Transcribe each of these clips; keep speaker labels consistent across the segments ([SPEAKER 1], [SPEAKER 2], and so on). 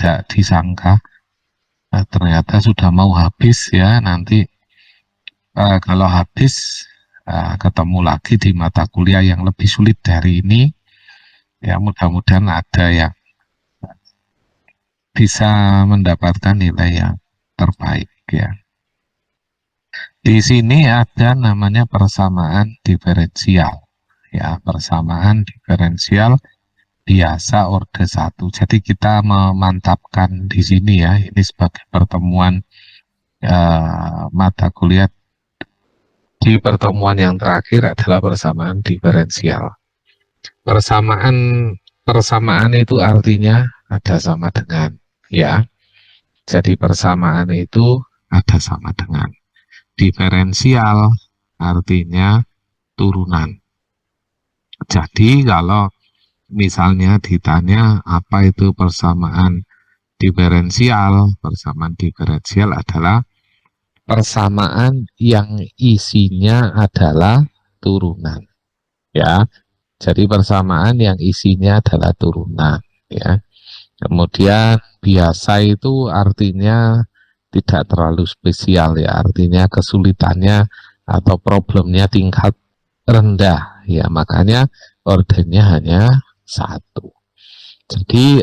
[SPEAKER 1] tidak disangka ternyata sudah mau habis ya. Nanti kalau habis ketemu lagi di mata kuliah yang lebih sulit dari ini, ya mudah-mudahan ada yang bisa mendapatkan nilai yang terbaik ya. Di sini ada namanya persamaan diferensial ya, persamaan diferensial biasa orde 1. Jadi kita memantapkan di sini ya, ini sebagai pertemuan mata kuliah di pertemuan yang terakhir adalah persamaan diferensial. Persamaan persamaan itu artinya ada sama dengan ya. Jadi persamaan itu ada sama dengan. Diferensial artinya turunan. Jadi kalau misalnya ditanya apa itu persamaan diferensial, persamaan diferensial adalah persamaan yang isinya adalah turunan. Ya, jadi persamaan yang isinya adalah turunan. Ya, kemudian biasa itu artinya tidak terlalu spesial ya, artinya kesulitannya atau problemnya tingkat rendah ya, makanya ordernya hanya 1. Jadi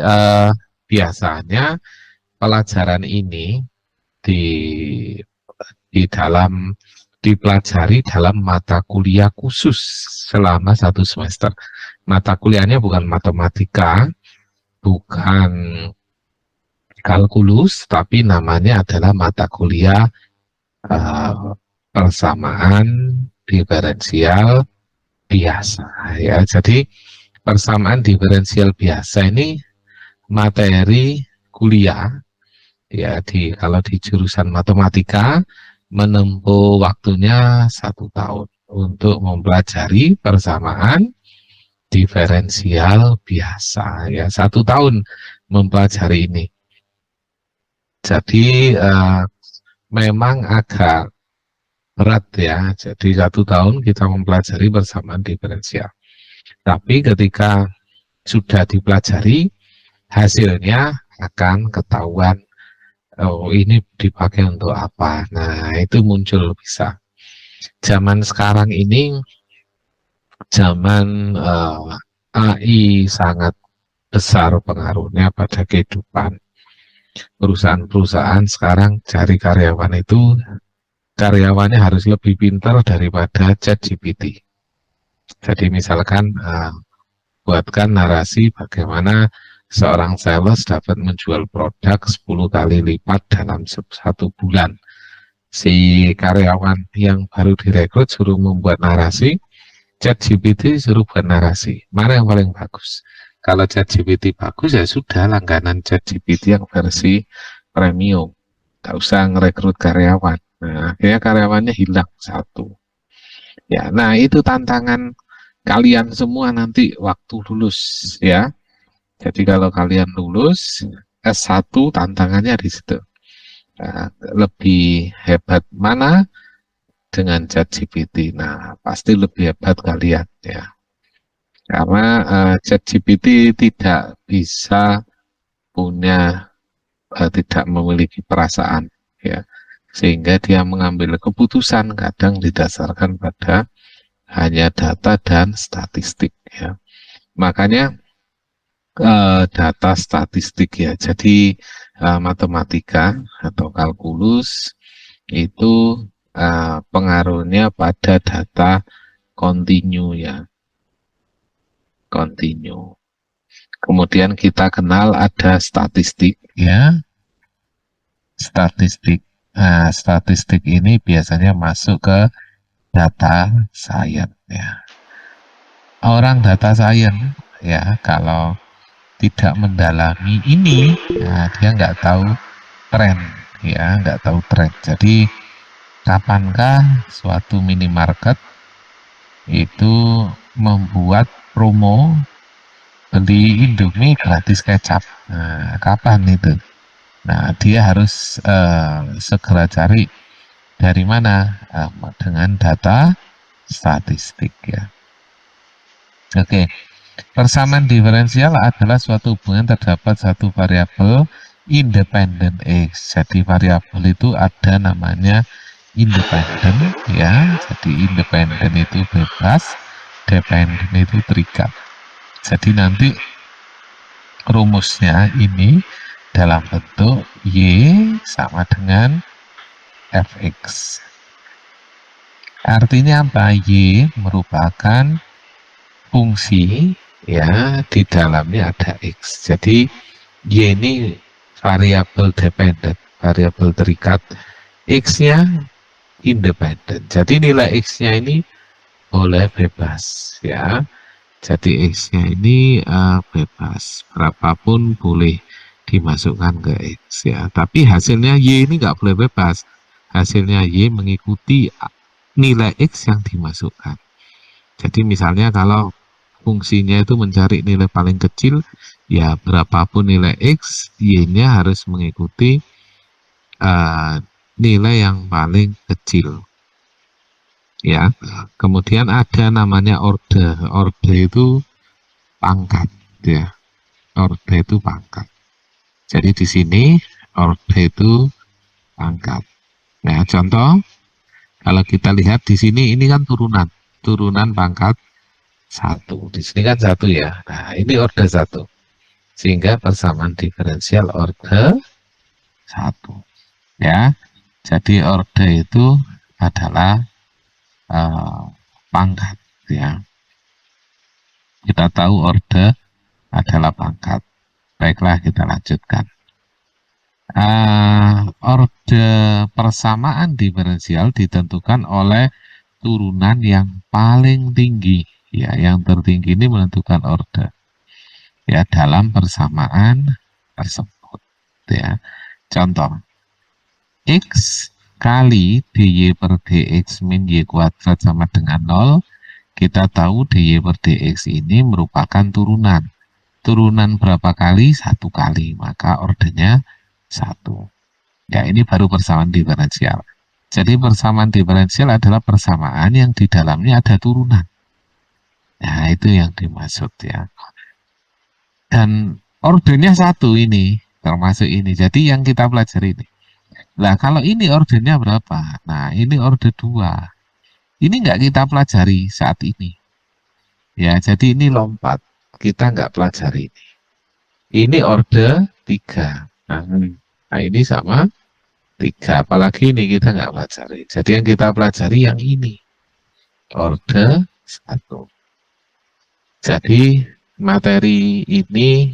[SPEAKER 1] biasanya pelajaran ini dipelajari dalam mata kuliah khusus selama 1 semester. Mata kuliahnya bukan matematika, bukan kalkulus, tapi namanya adalah mata kuliah persamaan diferensial biasa ya. Jadi persamaan diferensial biasa ini materi kuliah ya, kalau di jurusan matematika menempuh waktunya 1 tahun untuk mempelajari persamaan diferensial biasa ya, 1 tahun mempelajari ini. Jadi memang agak berat ya, jadi 1 tahun kita mempelajari persamaan diferensial. Tapi ketika sudah dipelajari, hasilnya akan ketahuan, oh ini dipakai untuk apa. Nah itu muncul bisa. Zaman sekarang ini zaman AI sangat besar pengaruhnya pada kehidupan. Perusahaan-perusahaan sekarang cari karyawannya harus lebih pintar daripada ChatGPT. Jadi misalkan buatkan narasi bagaimana seorang sales dapat menjual produk 10 kali lipat dalam 1 bulan. Si karyawan yang baru direkrut suruh membuat narasi, ChatGPT suruh buat narasi. Mana yang paling bagus? Kalau ChatGPT bagus ya sudah, langganan ChatGPT yang versi premium, nggak usah ngerekrut karyawan. Nah, akhirnya karyawannya hilang 1. Ya, nah itu tantangan kalian semua nanti waktu lulus ya. Jadi kalau kalian lulus S1 tantangannya di situ. Nah, lebih hebat mana dengan ChatGPT? Nah, pasti lebih hebat kalian ya. Karena ChatGPT tidak bisa tidak memiliki perasaan ya, sehingga dia mengambil keputusan kadang didasarkan pada hanya data dan statistik ya. Makanya data statistik ya, jadi matematika atau kalkulus itu pengaruhnya pada data kontinu ya, kontinu. Kemudian kita kenal ada statistik ya, statistik. Nah, statistik ini biasanya masuk ke data science ya. Orang data science ya, kalau tidak mendalami ini, nah dia nggak tahu tren ya, nggak tahu tren. Jadi kapankah suatu minimarket itu membuat promo beli Indomie gratis kecap? Nah, kapan itu? Nah, dia harus segera cari dari mana, dengan data statistik ya. Oke, persamaan diferensial adalah suatu hubungan terdapat satu variabel independen X. Jadi variabel itu ada namanya independen ya. Jadi independen itu bebas, dependen itu terikat. Jadi nanti rumusnya ini dalam bentuk Y sama dengan Fx. Artinya apa? Y merupakan fungsi ya, di dalamnya ada X. Jadi Y ini variabel dependen, variabel terikat, X-nya independen. Jadi nilai X-nya ini boleh bebas ya. Jadi X-nya ini bebas, berapapun boleh dimasukkan ke X ya. Tapi hasilnya Y ini nggak boleh bebas. Hasilnya Y mengikuti nilai X yang dimasukkan. Jadi misalnya kalau fungsinya itu mencari nilai paling kecil, ya berapapun nilai X, Y-nya harus mengikuti nilai yang paling kecil. Ya, kemudian ada namanya orde. Orde itu pangkat, ya. Orde itu pangkat. Jadi di sini orde itu pangkat. Nah, contoh kalau kita lihat di sini ini kan turunan pangkat 1. Di sini kan 1 ya. Nah, ini orde 1. Sehingga persamaan diferensial orde 1. Ya. Jadi orde itu adalah pangkat ya. Kita tahu orde adalah pangkat. Baiklah, kita lanjutkan. Orde persamaan diferensial ditentukan oleh turunan yang paling tinggi. Ya, yang tertinggi ini menentukan orde. Ya, dalam persamaan tersebut. Ya, contoh X kali dy per dx min y kuadrat sama dengan 0. Kita tahu dy per dx ini merupakan turunan. Turunan berapa kali? 1 kali, maka ordenya 1. Ya, ini baru persamaan diferensial. Jadi persamaan diferensial adalah persamaan yang di dalamnya ada turunan. Nah, itu yang dimaksud ya. Dan ordenya 1 ini, termasuk ini. Jadi yang kita pelajari ini. Nah, kalau ini ordernya berapa? Nah, ini order 2. Ini nggak kita pelajari saat ini. Ya, jadi ini lompat. Kita nggak pelajari ini. Ini order 3. Nah, ini sama 3. Apalagi ini kita nggak pelajari. Jadi yang kita pelajari yang ini. Order 1. Jadi materi ini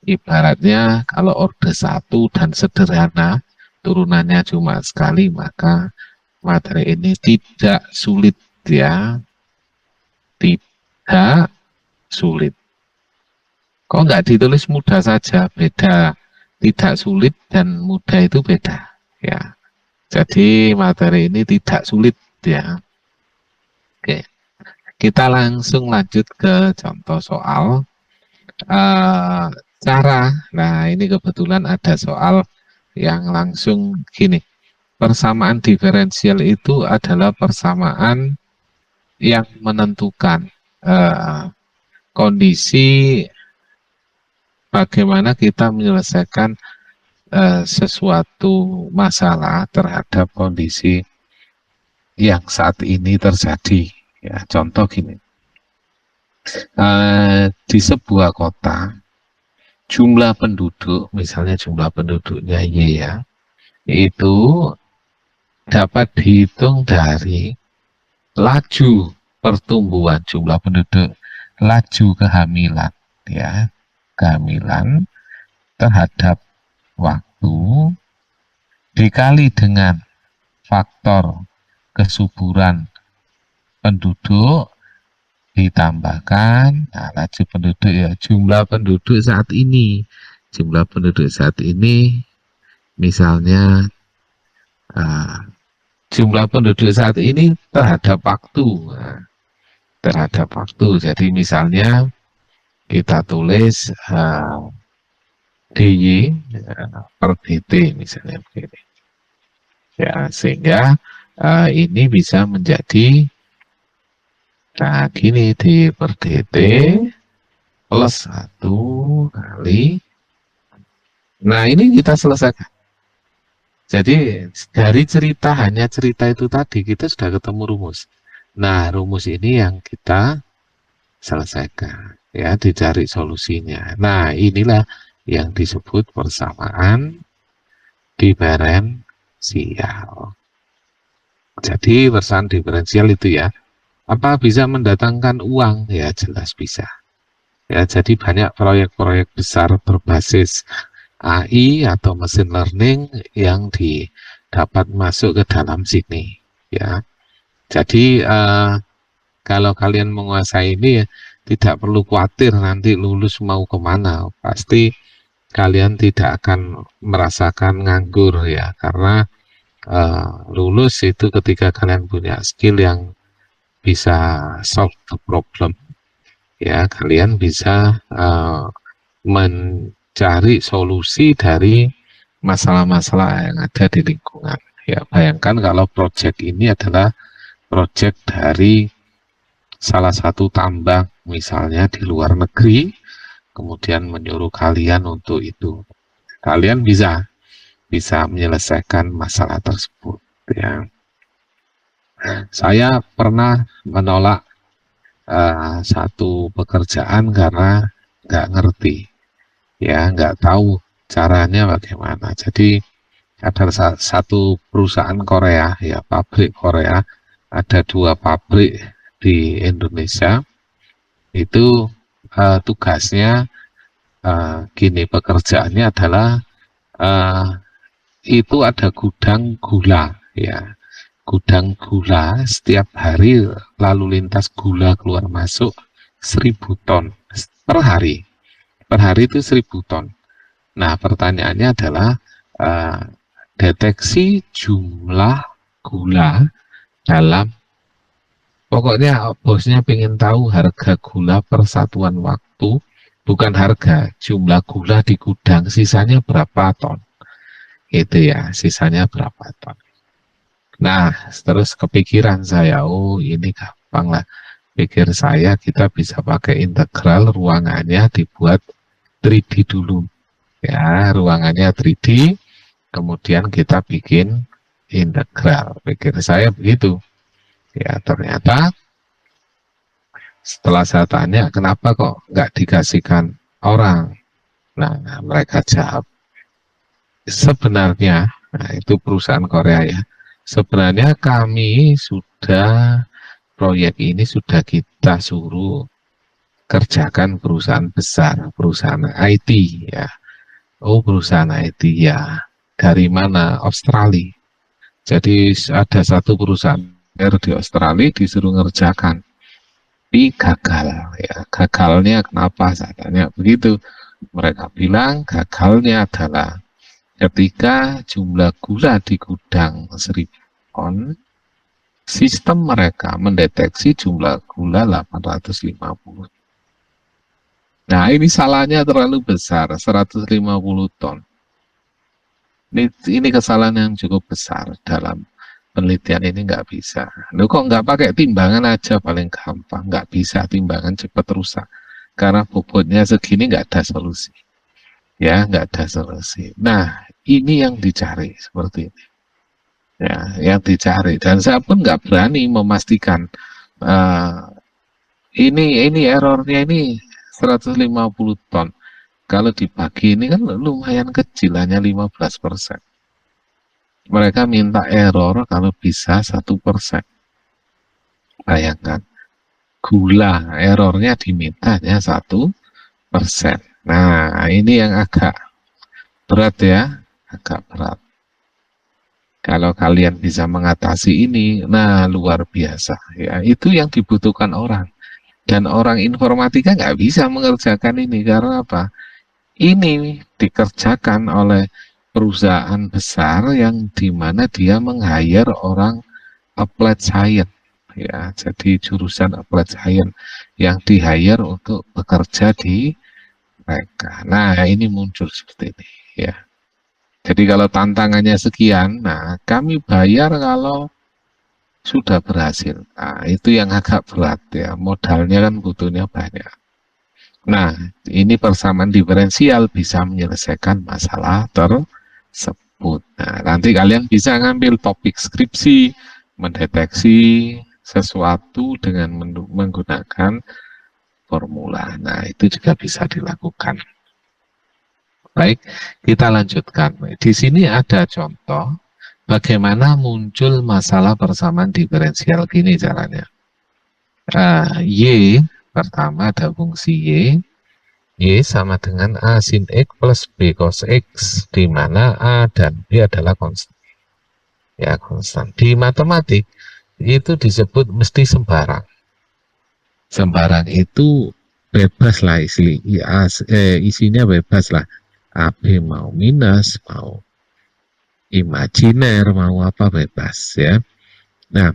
[SPEAKER 1] ibaratnya kalau order 1 dan sederhana, turunannya cuma sekali, maka materi ini tidak sulit ya, tidak sulit. Kok nggak ditulis mudah saja? Beda, tidak sulit dan mudah itu beda ya. Jadi materi ini tidak sulit ya. Oke, kita langsung lanjut ke contoh soal. Cara, nah ini kebetulan ada soal yang langsung gini. Persamaan diferensial itu adalah persamaan yang menentukan kondisi bagaimana kita menyelesaikan sesuatu masalah terhadap kondisi yang saat ini terjadi. Ya, contoh gini, di sebuah kota jumlah penduduk, misalnya jumlah penduduknya Y ya, itu dapat dihitung dari laju pertumbuhan jumlah penduduk, laju kehamilan ya, kehamilan terhadap waktu dikali dengan faktor kesuburan penduduk ditambahkan laju penduduk ya, jumlah penduduk saat ini. Jumlah penduduk saat ini misalnya jumlah penduduk saat ini terhadap waktu. Terhadap waktu. Jadi misalnya kita tulis DY per DT misalnya begini. Ya, sehingga ini bisa menjadi gini, D per DT plus 1 kali Nah, ini kita selesaikan. Jadi dari cerita, hanya cerita itu tadi, kita sudah ketemu rumus. Nah, rumus ini yang kita selesaikan, ya, dicari solusinya. Nah, inilah yang disebut persamaan diferensial. Jadi persamaan diferensial itu ya, apa bisa mendatangkan uang? Ya, jelas bisa. Ya, jadi banyak proyek-proyek besar berbasis AI atau machine learning yang dapat masuk ke dalam sini. Ya, jadi kalau kalian menguasai ini ya, tidak perlu khawatir nanti lulus mau kemana. Pasti kalian tidak akan merasakan nganggur ya, karena lulus itu ketika kalian punya skill yang bisa solve the problem, ya kalian bisa mencari solusi dari masalah-masalah yang ada di lingkungan. Ya, bayangkan kalau proyek ini adalah proyek dari salah satu tambang misalnya di luar negeri, kemudian menyuruh kalian untuk itu. Kalian bisa menyelesaikan masalah tersebut, ya. Saya pernah menolak satu pekerjaan karena nggak ngerti, ya, nggak tahu caranya bagaimana. Jadi ada satu perusahaan Korea, ya, pabrik Korea, ada 2 pabrik di Indonesia. Itu tugasnya gini, pekerjaannya adalah uh, itu ada gudang gula, ya, gudang gula. Setiap hari lalu lintas gula keluar masuk 1.000 ton per hari. Per hari itu 1.000 ton. Nah, pertanyaannya adalah uh, deteksi jumlah gula dalam, pokoknya bosnya pengen tahu harga gula per satuan waktu, bukan harga, jumlah gula di gudang sisanya berapa ton. Itu ya, sisanya berapa ton. Nah, terus kepikiran saya, oh ini gampang lah. Pikir saya kita bisa pakai integral, ruangannya dibuat 3D dulu. Ya, ruangannya 3D, kemudian kita bikin integral. Pikir saya begitu. Ya, ternyata setelah saya tanya, kenapa kok nggak dikasihkan orang? Nah, mereka jawab, sebenarnya, nah itu perusahaan Korea ya, sebenarnya kami sudah, proyek ini sudah kita suruh kerjakan perusahaan besar, perusahaan IT ya. Oh, perusahaan IT ya. Dari mana? Australia. Jadi ada satu perusahaan di Australia disuruh ngerjakan, tapi gagal ya. Gagalnya kenapa? Saya tanya begitu. Mereka bilang gagalnya adalah ketika jumlah gula di gudang 1.000 ton, sistem mereka mendeteksi jumlah gula 850. Nah, ini salahnya terlalu besar, 150 ton. Ini kesalahan yang cukup besar dalam penelitian ini, nggak bisa. Loh, kok nggak pakai timbangan aja paling gampang? Nggak bisa, timbangan cepat rusak. Karena bobotnya segini nggak ada solusi. Ya, nggak ada solusi. Nah, ini yang dicari seperti ini. Ya, yang dicari. Dan saya pun nggak berani memastikan uh, ini errornya ini 150 ton. Kalau dibagi ini kan lumayan kecil, hanya 15%. Mereka minta error kalau bisa 1%. Bayangkan, gula errornya dimintanya 1%. Nah, ini yang agak berat ya, agak berat. Kalau kalian bisa mengatasi ini, nah luar biasa ya. Itu yang dibutuhkan orang. Dan orang informatika nggak bisa mengerjakan ini karena apa? Ini dikerjakan oleh perusahaan besar yang dimana dia meng-hire orang applied science ya, jadi jurusan applied science yang di-hire untuk bekerja di mereka. Nah, ini muncul seperti ini ya. Jadi kalau tantangannya sekian, nah kami bayar kalau sudah berhasil. Nah, itu yang agak berat ya. Modalnya kan butuhnya banyak. Nah, ini persamaan diferensial bisa menyelesaikan masalah tersebut. Nah, nanti kalian bisa ngambil topik skripsi, mendeteksi sesuatu dengan menggunakan formula. Nah, itu juga bisa dilakukan. Baik, kita lanjutkan. Di sini ada contoh bagaimana muncul masalah persamaan diferensial. Gini caranya. Y, pertama ada fungsi Y sama dengan A sin X plus B cos X, di mana A dan B adalah konstan. Ya, konstan. Di matematik, itu disebut mesti sembarang. Sembarang itu bebas lah isinya bebas lah. AB mau minus, mau imajiner, mau apa bebas ya. Nah,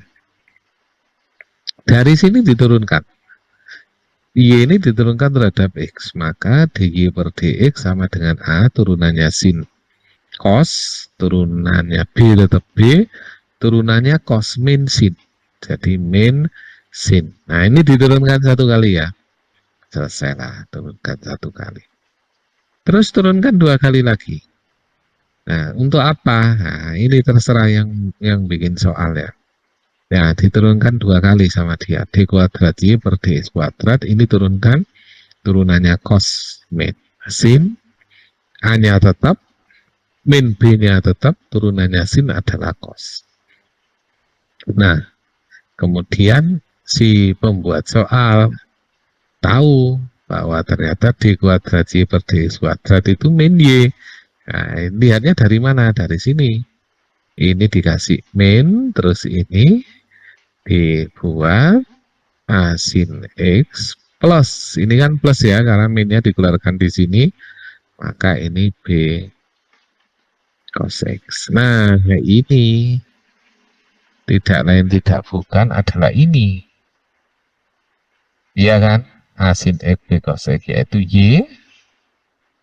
[SPEAKER 1] dari sini diturunkan. Y ini diturunkan terhadap X, maka dy per dx sama dengan A turunannya sin cos, turunannya B tetap B, turunannya cos min sin. Jadi min sin. Nah, ini diturunkan satu kali ya. Selesai lah, turunkan satu kali. Terus turunkan dua kali lagi. Nah, untuk apa? Nah, ini terserah yang bikin soal ya. Ya, diturunkan dua kali sama dia. D kuadrat Y per dx kuadrat. Ini turunkan. Turunannya cos min sin. A-nya tetap. Min B-nya tetap. Turunannya sin adalah cos. Nah, kemudian si pembuat soal tahu bahwa ternyata D kuadrat Y per dx kuadrat itu min Y. Nah, lihatnya dari mana? Dari sini. Ini dikasih min, terus ini dibuat A sin X plus. Ini kan plus ya, karena minnya dikeluarkan di sini. Maka ini B cos X. Nah, ini tidak lain tidak bukan adalah ini. Iya kan? A sin X B cos X yaitu Y.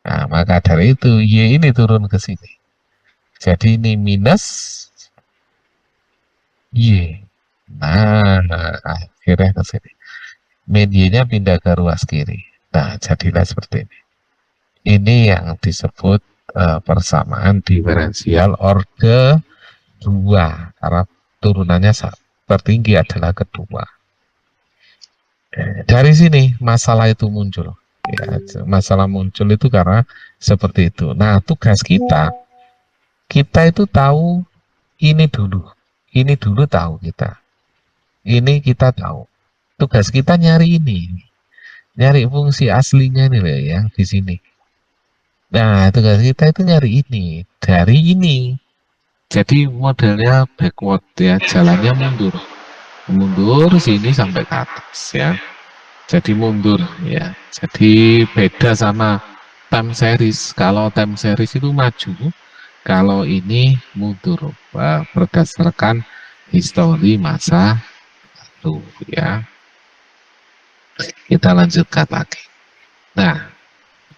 [SPEAKER 1] Nah, maka dari itu Y ini turun ke sini. Jadi ini minus Y. Nah, akhirnya ke sini. Min Y-nya pindah ke ruas kiri. Nah, jadilah seperti ini. Ini yang disebut persamaan diferensial orde 2 karena turunannya tertinggi adalah kedua. Dari sini masalah itu muncul. Ya, masalah muncul itu karena seperti itu. Nah, tugas kita itu tahu ini dulu tahu kita. Ini kita tahu. Tugas kita nyari ini, nyari fungsi aslinya nih loh yang di sini. Nah, tugas kita itu nyari ini dari ini. Jadi modelnya backward ya, jalannya mundur. Mundur sini sampai ke atas ya. Jadi mundur ya. Jadi beda sama time series. Kalau time series itu maju, kalau ini mundur berdasarkan histori masa lalu ya. Kita lanjutkan lagi. Nah,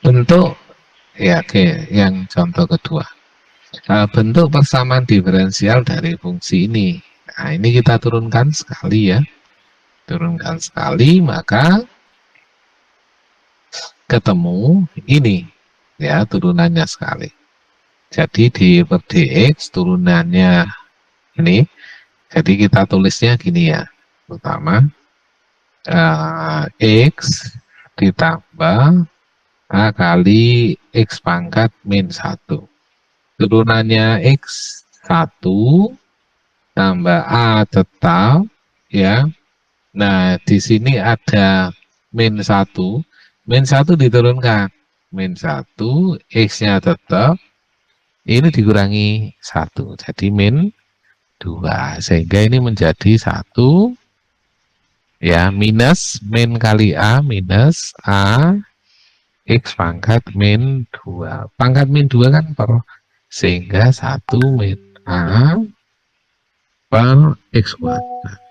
[SPEAKER 1] bentuk ya oke, yang contoh kedua. Bentuk persamaan diferensial dari fungsi ini. Nah, ini kita turunkan sekali ya. Turunkan sekali, maka ketemu ini ya turunannya sekali. Jadi di per dx turunannya ini. Jadi kita tulisnya gini ya. Pertama x ditambah a kali x pangkat min 1. Turunannya x1 tambah a tetap ya. Nah, di sini ada min 1. Min 1 diturunkan. Min 1, X-nya tetap. Ini dikurangi 1. Jadi min 2. Sehingga ini menjadi 1. Ya, minus min kali A. Minus A. X pangkat min 2. Pangkat min 2 kan per. Sehingga 1 min A per X kuadrat.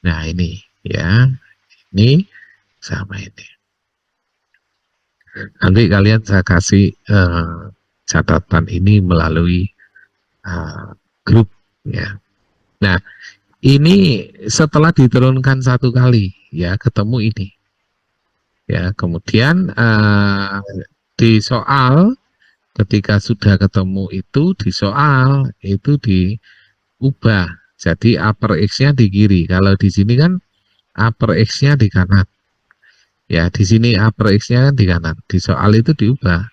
[SPEAKER 1] Nah, ini ya. Ini sama ini. Nanti kalian saya kasih catatan ini melalui grup ya. Nah, ini setelah diturunkan satu kali ya ketemu ini Ya, kemudian di soal ketika sudah ketemu itu di soal itu diubah jadi upper X-nya di kiri. Kalau di sini kan upper X-nya di kanan. Ya, di sini upper X-nya kan di kanan. Di soal itu diubah.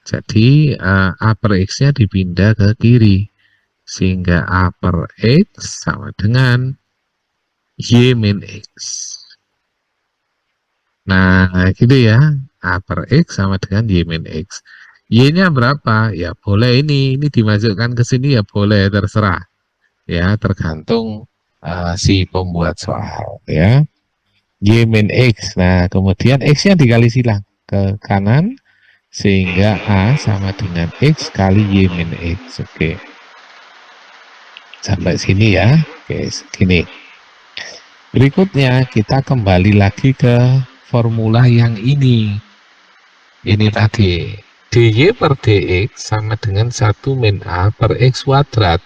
[SPEAKER 1] Jadi upper X-nya dipindah ke kiri. Sehingga upper X sama dengan Y min X. Nah, gitu ya. Upper X sama dengan Y min X. Y-nya berapa? Ya boleh ini dimasukkan ke sini ya boleh, terserah. Ya, tergantung si pembuat soal ya. Y min X. Nah, kemudian X-nya dikali silang ke kanan sehingga A sama dengan X kali Y min X. Oke. Sampai sini ya. Oke, segini. Berikutnya kita kembali lagi ke formula yang ini. Ini tadi dy per dx sama dengan 1 min a per x kuadrat.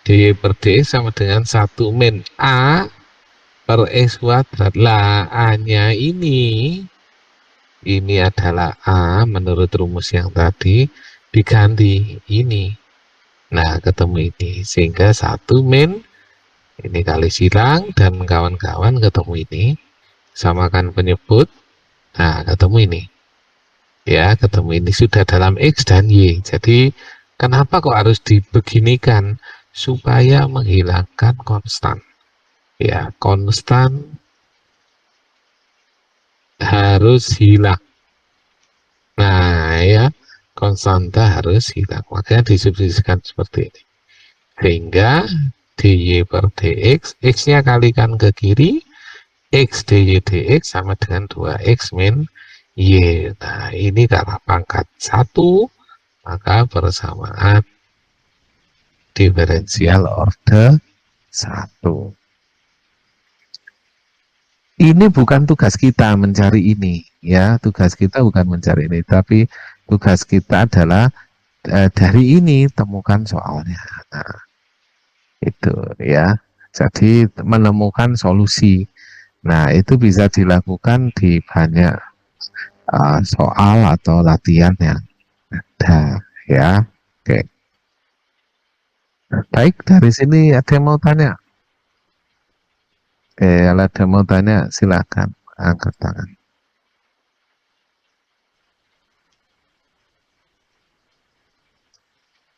[SPEAKER 1] Dy per dx sama dengan 1 min a per x kuadrat. Lah a-nya ini adalah a menurut rumus yang tadi diganti ini. Nah, ketemu ini sehingga 1 min ini kali silang dan kawan-kawan ketemu ini, samakan penyebut. Nah, ketemu ini. Ya, ketemu ini sudah dalam X dan Y. Jadi, kenapa kok harus dibeginikan? Supaya menghilangkan konstan. Ya, konstan harus hilang. Nah, ya, konstanta harus hilang. Makanya disubstitusikan seperti ini. Sehingga dy per dx, x-nya kalikan ke kiri, x dy dx sama dengan 2x min y. Nah, ini karena pangkat 1, maka bersamaan diferensial orde 1. Ini bukan tugas kita mencari ini, ya. Tugas kita bukan mencari ini, tapi tugas kita adalah dari ini temukan soalnya. Nah, itu ya. Jadi menemukan solusi. Nah, itu bisa dilakukan di banyak soal atau latihan yang ada ya. Oke. Baik, dari sini ada yang mau tanya? Kalau ada yang mau tanya silakan angkat tangan.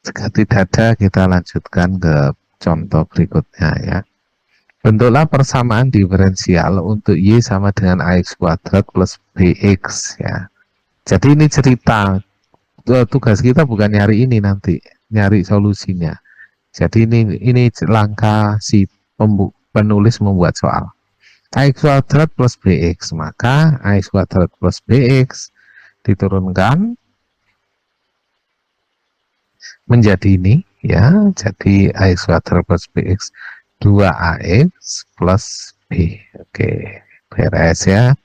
[SPEAKER 1] Jika tidak ada, kita lanjutkan ke contoh berikutnya ya. Bentuklah persamaan diferensial untuk Y sama dengan AX kuadrat plus BX ya. Jadi ini cerita, tugas kita bukan nyari ini nanti, nyari solusinya. Jadi ini langkah si penulis membuat soal. AX kuadrat plus BX, maka AX kuadrat plus BX diturunkan menjadi ini ya. Jadi AX kuadrat plus BX 2AX plus B. Oke, beres ya.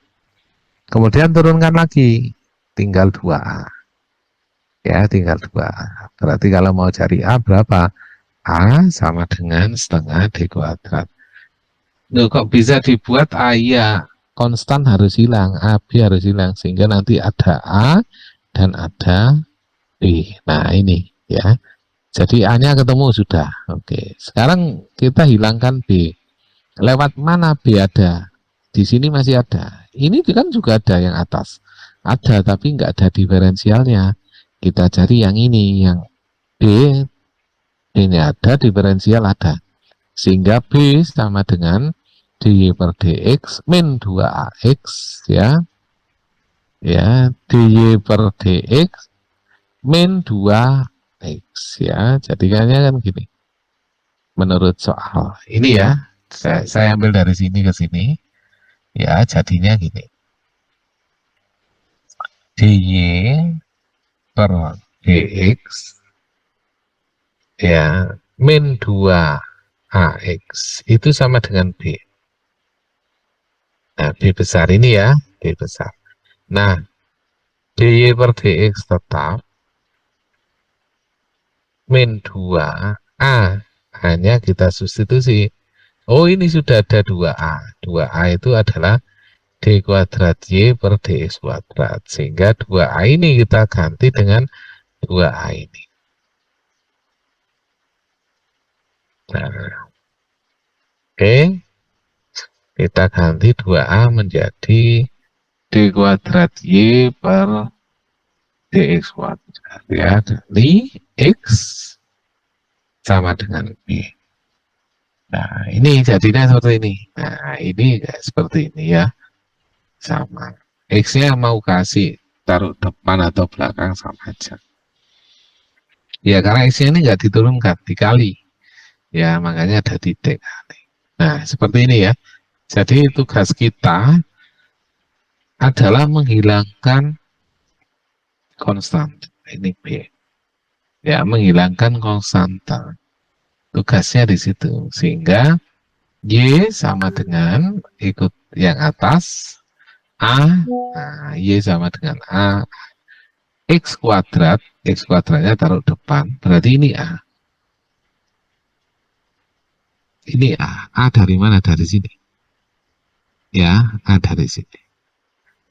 [SPEAKER 1] Kemudian turunkan lagi, tinggal 2A. Ya, tinggal 2A. Berarti kalau mau cari A berapa? A sama dengan setengah D kuadrat. Loh, kok bisa dibuat A? Ya, konstan harus hilang, AB harus hilang, sehingga nanti ada A dan ada B. Nah, ini ya. Jadi A-nya ketemu sudah. Oke, sekarang kita hilangkan B. Lewat mana B ada? Di sini masih ada. Ini kan juga ada yang atas. Ada, tapi nggak ada diferensialnya. Kita cari yang ini, yang B. Ini ada, diferensial ada. Sehingga B sama dengan dy per dx min 2ax ya. Ya, dy per dx min 2 X ya, jadikannya kan gini menurut soal ini ya. Saya ambil dari sini ke sini ya, jadinya gini, dy per dx ya min 2ax itu sama dengan B. Nah, B besar ini ya, B besar. Nah, dy per dx tetap min 2A, hanya kita substitusi. Oh, ini sudah ada 2A. 2A itu adalah D kuadrat Y per DX kuadrat. Sehingga 2A ini kita ganti dengan 2A ini. Nah, oke. Kita ganti 2A menjadi D kuadrat Y per DX kuadrat. Ya, dari X sama dengan B. Nah, ini jadinya seperti ini. Nah, ini seperti ini ya. Sama. X-nya mau kasih taruh depan atau belakang sama aja. Ya, karena X-nya ini nggak diturunkan, dikali. Ya, makanya ada titik kali. Nah, seperti ini ya. Jadi tugas kita adalah menghilangkan konstan. Ini B. Ya, menghilangkan konstanta. Tugasnya di situ. Sehingga Y sama dengan ikut yang atas A, nah, Y sama dengan A, X kuadratnya taruh depan, berarti ini A. Ini A dari mana? Dari sini. Ya, A dari sini.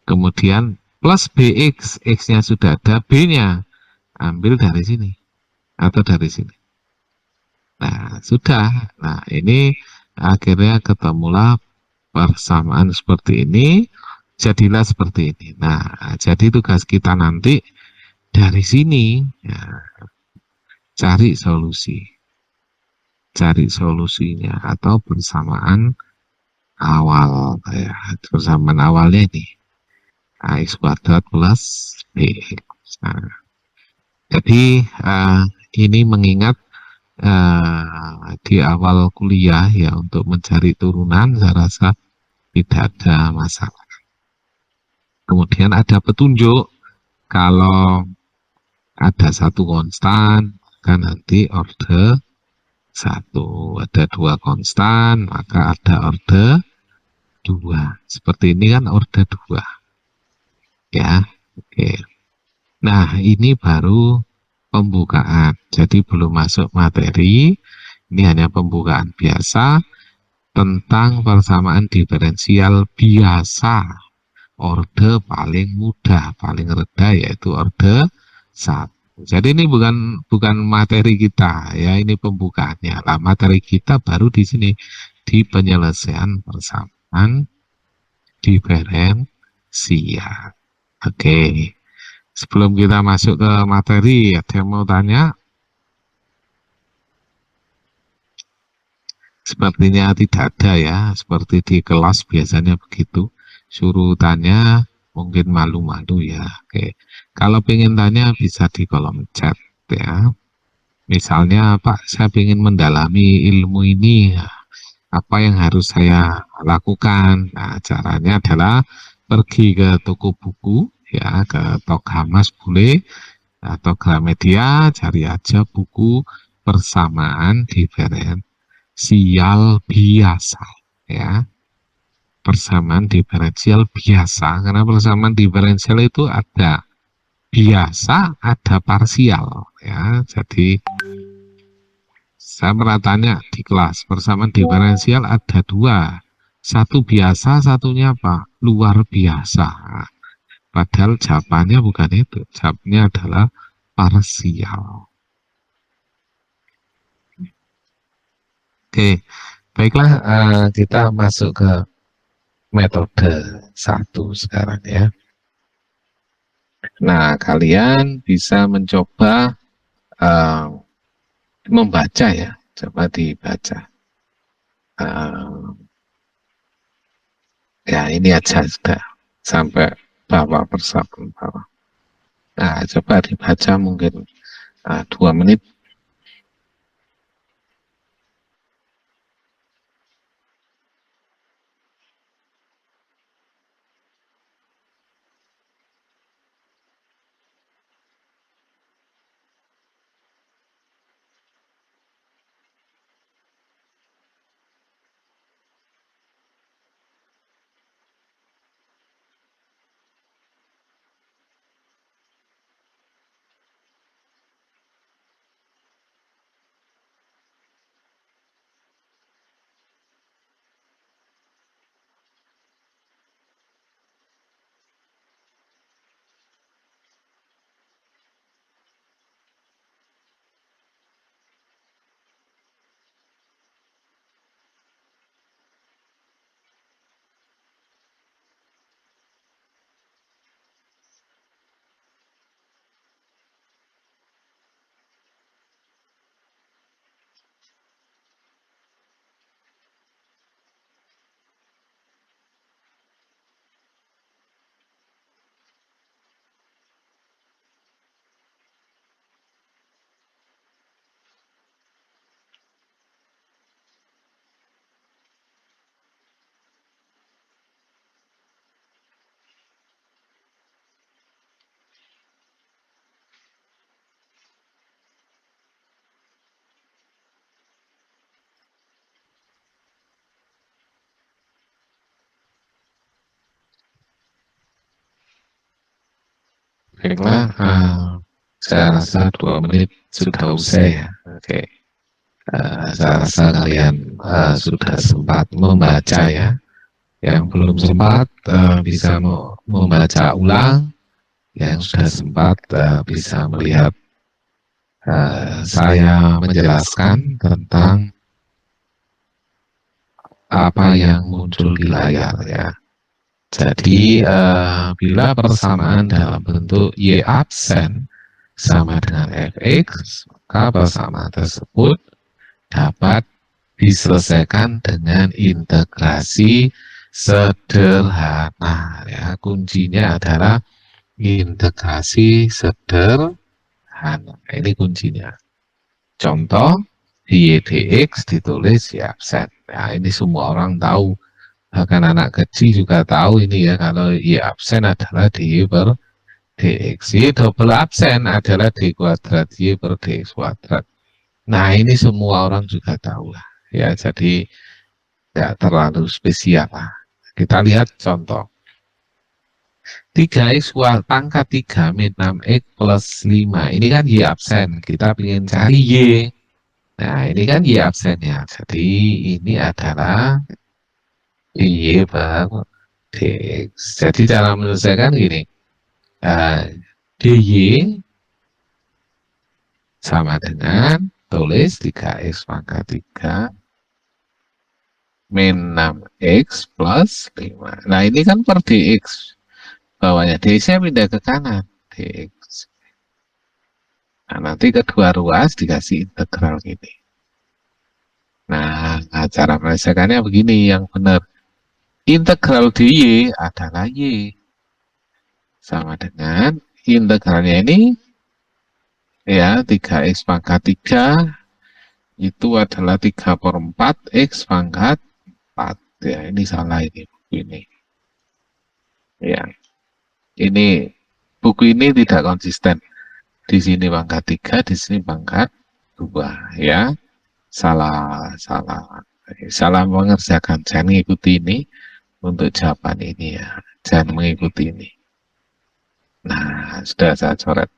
[SPEAKER 1] Kemudian plus BX, X-nya sudah ada, B-nya ambil dari sini atau dari sini. Nah, sudah. Nah, ini akhirnya ketemulah persamaan seperti ini, jadilah seperti ini. Nah, jadi tugas kita nanti dari sini ya, cari solusinya atau persamaan awal ya, persamaan awalnya ini ax kuadrat plus bx. Nah, jadi ini mengingat di awal kuliah ya, untuk mencari turunan saya rasa tidak ada masalah. Kemudian ada petunjuk kalau ada satu konstan kan nanti orde satu, ada dua konstan maka ada orde dua. Seperti ini kan orde dua ya. Oke. Nah, ini baru pembukaan. Jadi belum masuk materi. Ini hanya pembukaan biasa tentang persamaan diferensial biasa. Orde paling mudah, paling rendah yaitu orde 1. Jadi ini bukan materi kita ya, ini pembukaannya. Lah, materi kita baru di sini di penyelesaian persamaan diferensial. Oke. Sebelum kita masuk ke materi, ada yang mau tanya? Sepertinya tidak ada ya, seperti di kelas biasanya begitu. Suruh tanya, mungkin malu-malu ya. Oke. Kalau pengen tanya bisa di kolom chat ya. Misalnya, Pak, saya ingin mendalami ilmu ini, apa yang harus saya lakukan? Nah, caranya adalah pergi ke toko buku, ya, ke Tokhamas boleh, atau Gramedia, cari aja buku persamaan diferensial biasa, ya. Persamaan diferensial biasa, karena persamaan diferensial itu ada biasa, ada parsial, ya. Jadi saya pernah tanya di kelas, persamaan diferensial ada dua. Satu biasa, satunya apa? Luar biasa. Padahal jawabannya bukan itu. Jawabannya adalah parsial. Oke, baiklah, kita masuk ke metode 1 sekarang ya. Nah, kalian bisa mencoba membaca ya. Coba dibaca. Ya, ini aja sudah sampai bawah persamaan bawah. Nah, coba dibaca mungkin 2 menit. Baiklah, saya rasa 2 menit sudah usai ya. Oke. Saya rasa kalian sudah sempat membaca ya. Yang belum sempat bisa membaca ulang. Yang sudah sempat bisa melihat saya menjelaskan tentang apa yang muncul di layar ya. Jadi bila persamaan dalam bentuk Y absen sama dengan fx, maka persamaan tersebut dapat diselesaikan dengan integrasi sederhana ya. Kuncinya adalah integrasi sederhana. Ini kuncinya. Contoh, y dx ditulis y absen. Ya, ini semua orang tahu. Bahkan anak kecil juga tahu ini ya, kalau y absen adalah dy per dx. Y double absen adalah d kuadrat y per dx kuadrat. Nah, ini semua orang juga tahu lah. Ya, jadi tidak terlalu spesial lah. Kita lihat contoh. 3x pangkat 3 min 6x plus 5. Ini kan y absen. Kita ingin cari y. Nah, ini kan y absennya. Jadi, ini adalah y per dx. Jadi, cara menyelesaikan gini. dy sama dengan tulis 3x pangkat 3 min 6x plus 5. Nah, ini kan per dx. Bawahnya dx-nya pindah ke kanan. Dx. Nah, nanti kedua ruas dikasih integral gini. Nah, cara menyelesaikannya begini yang benar. Integral dy adalah y. Sama dengan integralnya ini ya 3x pangkat 3 itu adalah 3/4 x pangkat 4 ya. Ini salah ini ya, ini buku ini tidak konsisten, di sini pangkat 3, di sini pangkat 2 ya. Salah mengerjakan. Jangan mengikuti ini untuk jawaban ini ya, jangan mengikuti ini. Nah, sudah saya coret.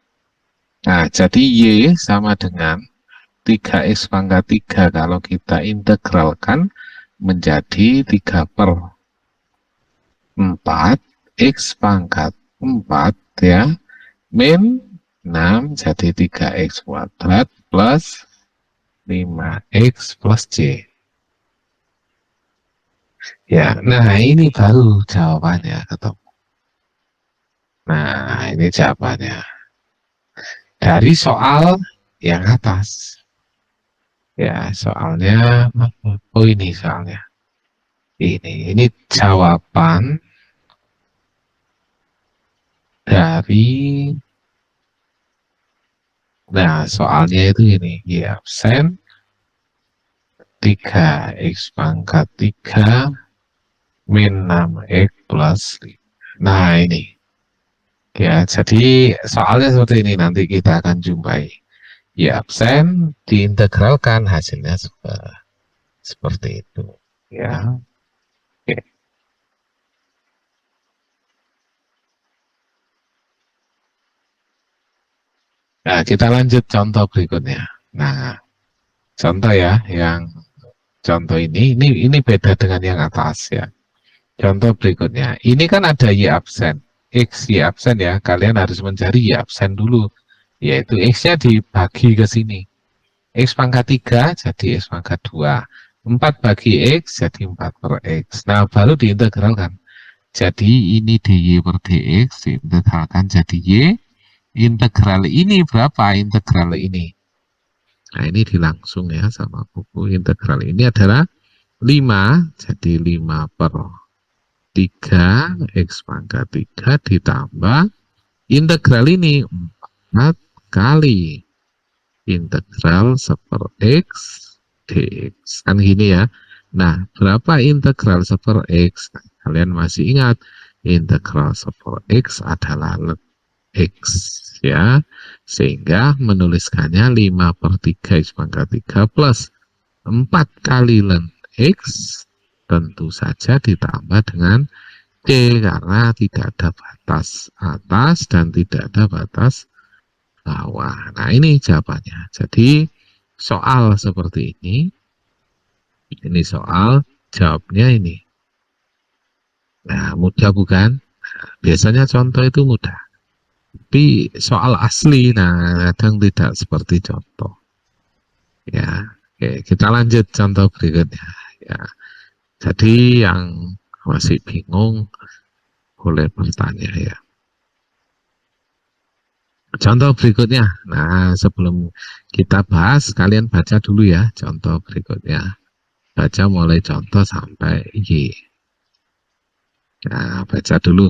[SPEAKER 1] Nah, jadi y sama dengan 3x pangkat 3 kalau kita integralkan menjadi 3/4 x pangkat 4 ya, min 6 jadi 3x kuadrat plus 5x plus c. Ya, nah ini baru jawabannya ketemu. Nah, ini jawabannya dari soal yang atas. Ya, soalnya, oh ini soalnya. Ini jawaban dari, nah soalnya itu ini, y absen 3x pangkat 3 min 6x plus 5. Nah ini. Ya, jadi soalnya seperti ini, nanti kita akan jumpai y absen diintegralkan hasilnya seperti itu ya. Oke. Nah, kita lanjut contoh berikutnya. Nah, contoh ya, yang contoh ini beda dengan yang atas ya. Contoh berikutnya, ini kan ada y absen, x y absen ya, kalian harus mencari y absen dulu, yaitu x-nya dibagi ke sini. X pangkat 3 jadi x pangkat 2. 4 bagi x jadi 4/x. Nah, baru diintegralkan. Jadi ini dy per dx diintegralkan jadi y. Integral ini berapa? Integral ini. Nah, ini dilangsung ya sama buku. Integral ini adalah 5, jadi 5/3 x pangkat 3 ditambah integral ini 4 kali integral 1/x dx. Kan gini ya. Nah, berapa integral 1/x? Kalian masih ingat integral 1/x adalah x ya. Sehingga menuliskannya 5/3 x pangkat 3 plus 4 kali ln x tentu saja ditambah dengan C karena tidak ada batas atas dan tidak ada batas bawah. Nah, ini jawabannya. Jadi soal seperti ini soal jawabnya ini. Nah, mudah bukan? Biasanya contoh itu mudah. Tapi soal asli, nah kadang tidak seperti contoh. Ya, oke, kita lanjut contoh berikutnya. Ya, jadi yang masih bingung boleh bertanya ya. Contoh berikutnya. Nah, sebelum kita bahas, kalian baca dulu ya contoh berikutnya. Baca mulai contoh sampai Y. Nah, baca dulu.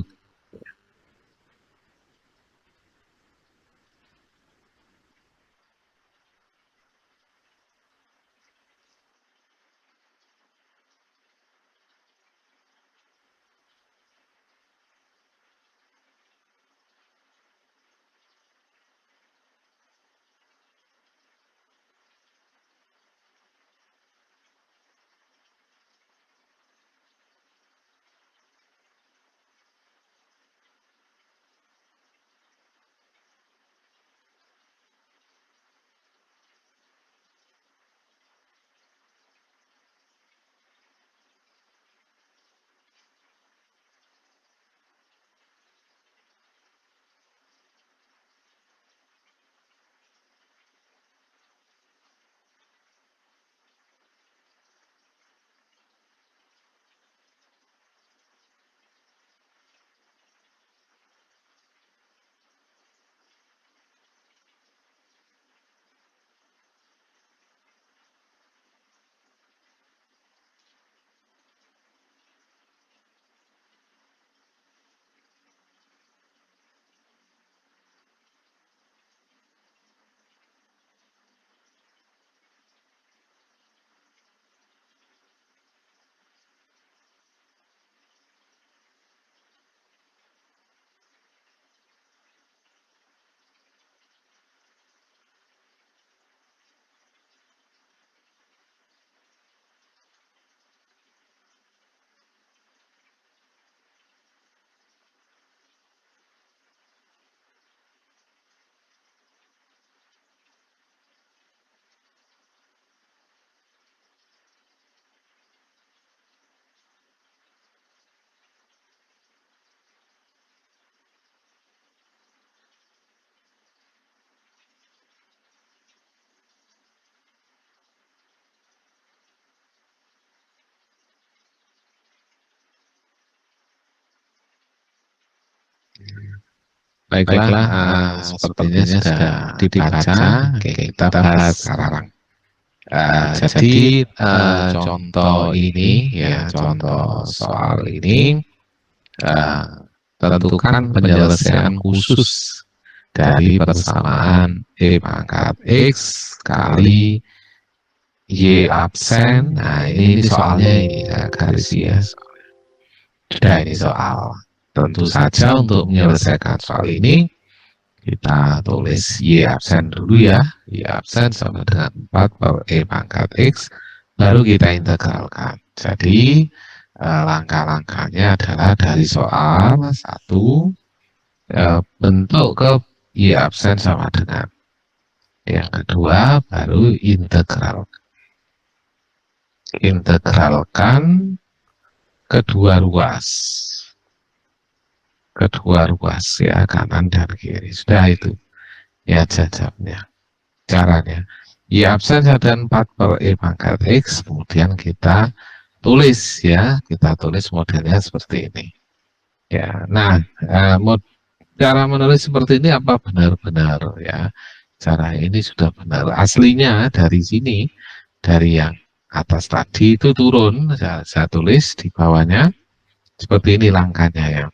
[SPEAKER 1] Baiklah, sepertinya sudah dibaca. Oke, kita bahas sekarang. Jadi contoh ini ya, contoh soal ini uh, tentukan penyelesaian khusus dari persamaan E pangkat X kali Y absen. Nah, ini soalnya ini saya garis ya. Sudah ini soal. Tentu saja untuk menyelesaikan soal ini kita tulis Y absen dulu ya. Y absen sama dengan 4 per E pangkat X. Baru kita integralkan. Jadi langkah-langkahnya adalah dari soal 1 bentuk ke Y absen sama dengan. Yang kedua baru integralkan kedua ruas ya, kanan dan kiri. Sudah itu ya jawabnya. Caranya Y absen dan 4 per E pangkat X, kemudian kita tulis ya, kita tulis modelnya seperti ini ya. Nah, cara menulis seperti ini apa benar-benar ya, cara ini sudah benar aslinya dari sini, dari yang atas tadi itu turun, saya tulis di bawahnya seperti ini langkahnya ya.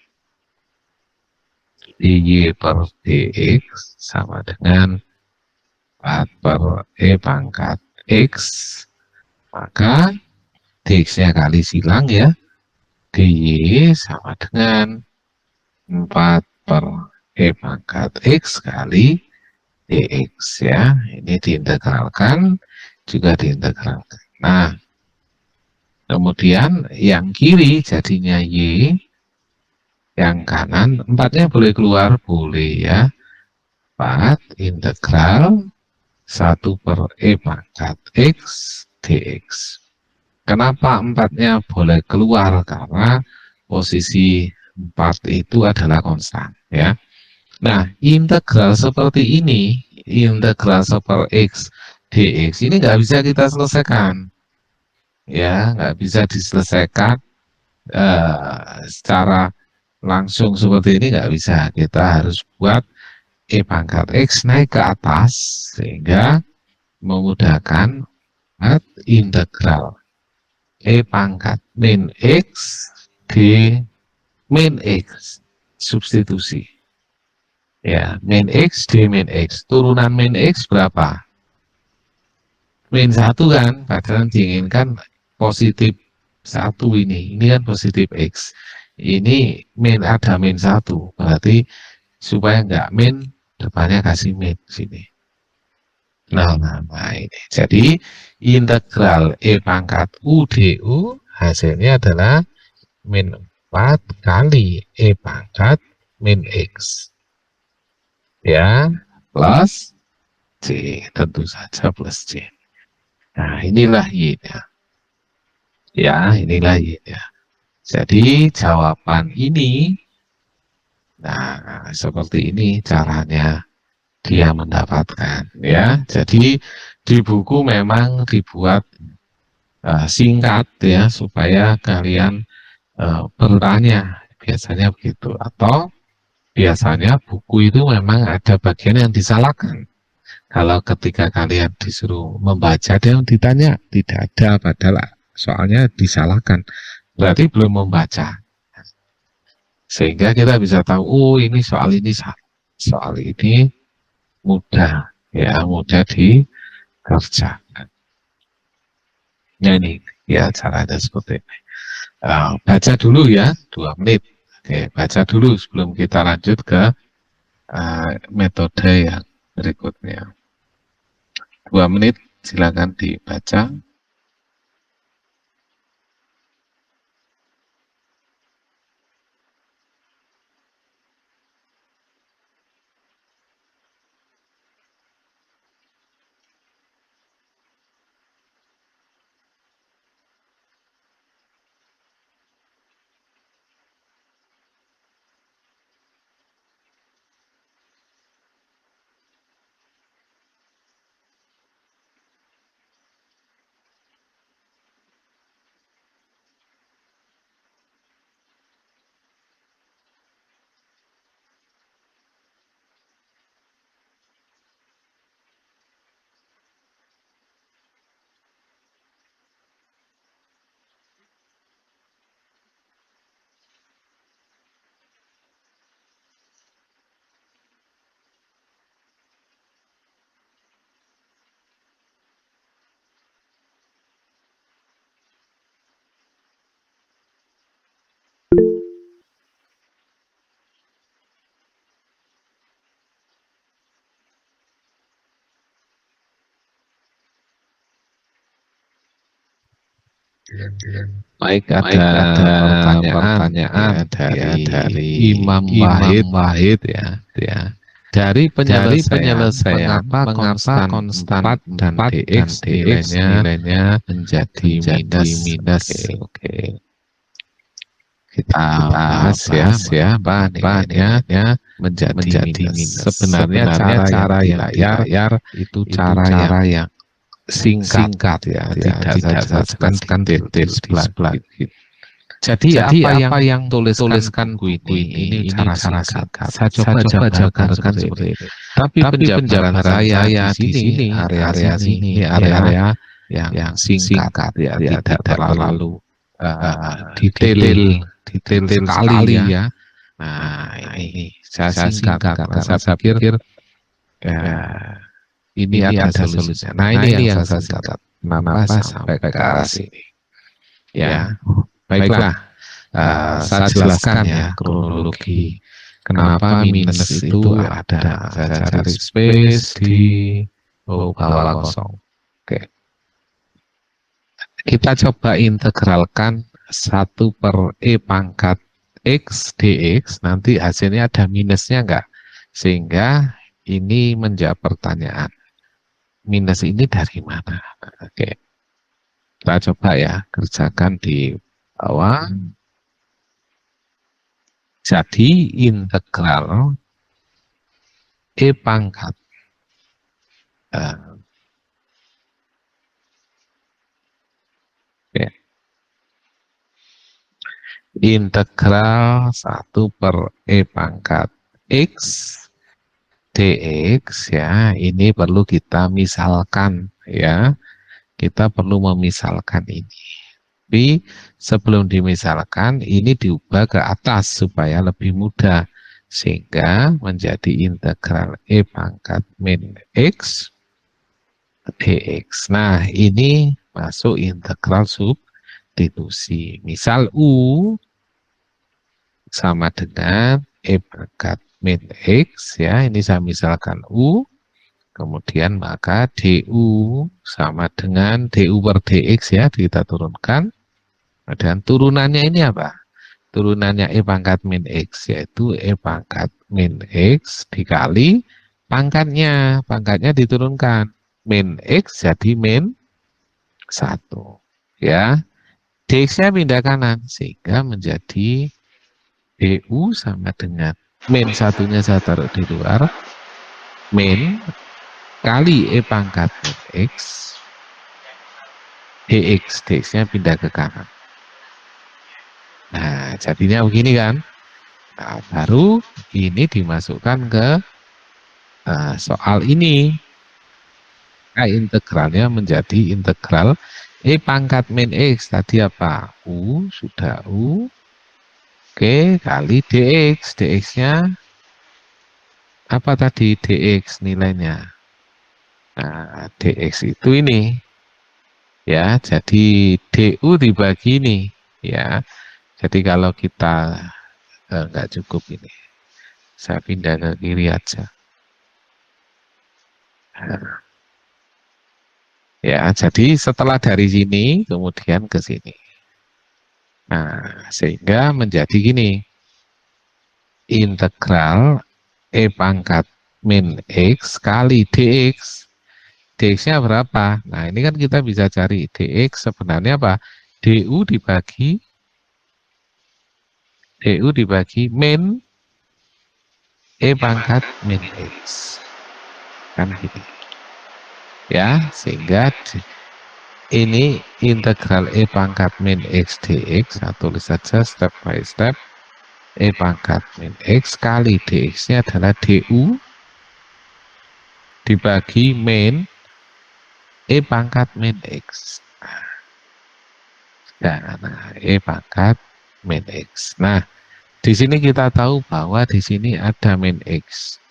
[SPEAKER 1] dy per dx sama dengan 4 per E pangkat X, maka dx-nya kali silang ya, dy sama dengan 4 per E pangkat X kali dx ya. Ini diintegralkan, juga diintegralkan. Nah, kemudian yang kiri jadinya y Yang kanan 4-nya boleh keluar, boleh ya. 4 integral 1/e pangkat x dx. Kenapa 4-nya boleh keluar? Karena posisi 4 itu adalah konstan ya. Nah, integral seperti ini, integral 1/x dx ini nggak bisa kita selesaikan ya, nggak bisa diselesaikan secara langsung seperti ini, nggak bisa. Kita harus buat e pangkat x naik ke atas sehingga memudahkan integral e pangkat min x d min x, substitusi ya, min x d min x. Turunan min x berapa? Min 1 kan, padahal diinginkan positif 1 ini kan positif x, ini min, ada min 1, berarti supaya nggak min depannya kasih min sini. Nah, ini jadi integral e pangkat u du hasilnya adalah min 4 kali e pangkat min x ya, plus c, tentu saja plus c. Nah, inilah y-nya ya, inilah y-nya. Jadi jawaban ini, nah seperti ini caranya dia mendapatkan ya. Jadi di buku memang dibuat singkat ya, supaya kalian bertanya, biasanya begitu. Atau biasanya buku itu memang ada bagian yang disalahkan. Kalau ketika kalian disuruh membaca dan ditanya, tidak ada, padahal soalnya disalahkan, berarti belum membaca. Sehingga kita bisa tahu, oh ini soal ini salah, soal ini mudah ya, mudah dikerjakan. Nah ini ya caranya seperti ini. Baca dulu ya 2 menit. Oke, baca dulu sebelum kita lanjut ke metode yang berikutnya. 2 menit silakan dibaca. Baik, ada pertanyaan ya, dari Imam Wahid ya. Dari penyelesaian, mengapa konstan 4 dan dx nilainya menjadi minus. Oke. Kita bahas ya, bahannya menjadi minus. Sebenarnya cara yang dilayar itu cara yang singkat ya, tidak jelaskan detail sebelah. Jadi apa yang tuliskan buku ini cara singkat. Saya coba jabarkan seperti ini. Tapi penjabaran saya di sini, area sini, area yang singkat ya, tidak terlalu detail sekali ya. Nah, ini saya singkat karena saya pikir ini ada solusinya. Nah, ini yang saya singkat. Kenapa sampai ke arah sini? Ya, baiklah. Saya jelaskan ya kronologi. Kenapa minus itu ada? Saya cari space di bawah kosong. Oke. Kita coba integralkan 1/e pangkat X dx, nanti hasilnya ada minusnya enggak? Sehingga ini menjawab pertanyaan, minus ini dari mana? Oke, kita coba ya, kerjakan di bawah. Jadi integral E pangkat eh, oke, integral 1/E pangkat X dx ya, ini perlu kita misalkan ya, kita perlu memisalkan ini. Tapi sebelum dimisalkan, ini diubah ke atas supaya lebih mudah, sehingga menjadi integral E pangkat min X dx. Nah, ini masuk integral substitusi. Misal U sama dengan E pangkat min X ya, ini saya misalkan U, kemudian maka du sama dengan du per dx ya, kita turunkan, dan turunannya ini apa? Turunannya E pangkat min X, yaitu E pangkat min X dikali pangkatnya diturunkan, min X jadi min 1 ya, dx-nya pindah kanan sehingga menjadi du sama dengan min satunya saya taruh di luar, min kali E pangkat min X dx nya pindah ke kanan. Nah, jadinya begini kan. Nah, baru ini dimasukkan ke soal ini. Nah, integralnya menjadi integral E pangkat min X. Tadi apa? U, sudah U. Oke, kali dx. dx-nya apa tadi? dx nilainya. Nah, dx itu ini. Ya, jadi du dibagi ini. Ya, jadi kalau kita nggak cukup ini, saya pindah ke kiri aja. Ya, jadi setelah dari sini kemudian ke sini. Nah, sehingga menjadi gini, integral E pangkat min X kali dx. dx-nya berapa? Nah, ini kan kita bisa cari dx sebenarnya apa? du dibagi min E pangkat min X. Kan gitu. Ya, sehingga ini integral E pangkat min X dx, saya tulis saja step by step, E pangkat min X kali dx-nya adalah du dibagi min E pangkat min X. Nah, E pangkat min X. Nah, di sini kita tahu bahwa di sini ada min X.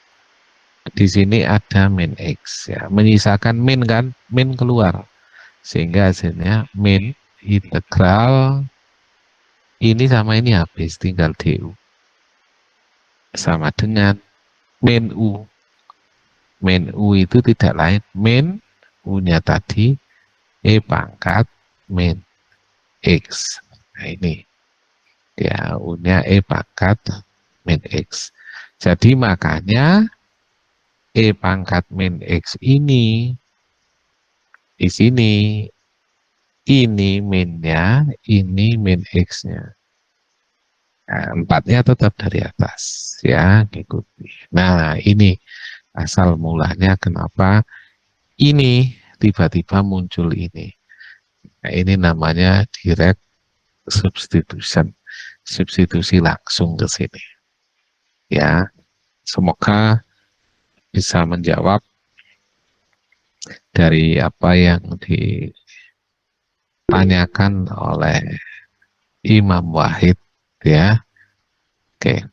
[SPEAKER 1] Di sini ada min X ya. Menyisakan min kan, min keluar. Sehingga hasilnya min integral ini sama ini habis, tinggal du. Sama dengan min U. Min U itu tidak lain, min U-nya tadi E pangkat min X. Nah ini, ya U-nya E pangkat min X. Jadi makanya E pangkat min X ini, di sini, ini minnya, ini min X-nya. Nah, empatnya tetap dari atas, ya, ikuti. Nah, ini asal mulanya kenapa ini tiba-tiba muncul ini. Nah, ini namanya direct substitution, substitusi langsung ke sini. Ya, semoga bisa menjawab dari apa yang ditanyakan oleh Imam Wahid, ya. Oke,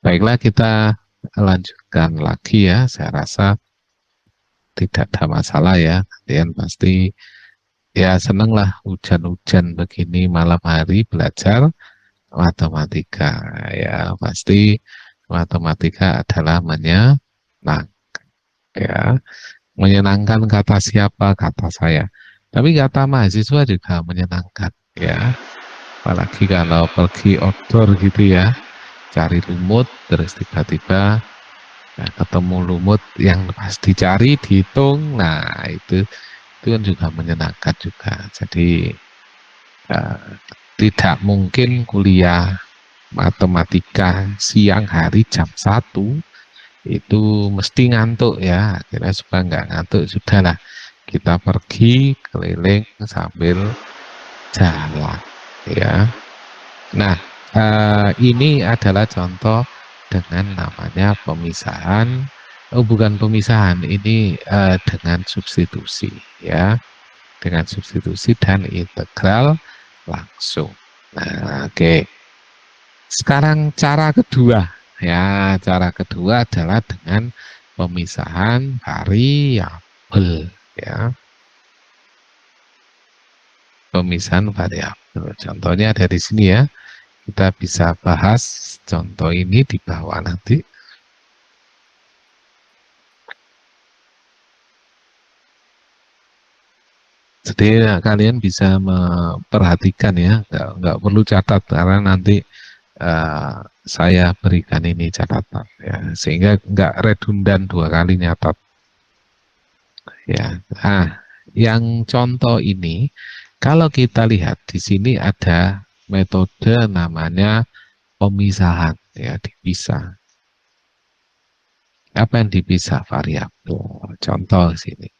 [SPEAKER 1] baiklah kita lanjutkan lagi ya. Saya rasa tidak ada masalah ya. Kalian pasti ya seneng lah hujan-hujan begini malam hari belajar matematika. Ya pasti matematika adalah menyenangkan. Ya, menyenangkan kata siapa? Kata saya. Tapi kata mahasiswa juga menyenangkan. Ya, apalagi kalau pergi outdoor gitu ya, cari lumut terus tiba-tiba ketemu lumut yang pas dicari dihitung, nah itu kan juga menyenangkan juga. Jadi eh, tidak mungkin kuliah matematika siang hari jam 1 itu mesti ngantuk ya. Akhirnya supaya nggak ngantuk sudahlah kita pergi keliling sambil jalan ya. Nah, ini adalah contoh dengan namanya pemisahan. Oh, bukan pemisahan, ini dengan substitusi ya, dengan substitusi dan integral langsung. Nah, oke. Sekarang cara kedua, ya, cara kedua adalah dengan pemisahan variabel, ya, pemisahan variabel. Contohnya ada di sini ya. Kita bisa bahas contoh ini di bawah nanti. Jadi kalian bisa memperhatikan ya, nggak perlu catat karena nanti saya berikan ini catatan ya, sehingga nggak redundan 2 kali nyatat ya. Nah, yang contoh ini, kalau kita lihat di sini ada metode namanya pemisahan ya, dipisah. Apa yang dipisah? Variabel. Contoh sini.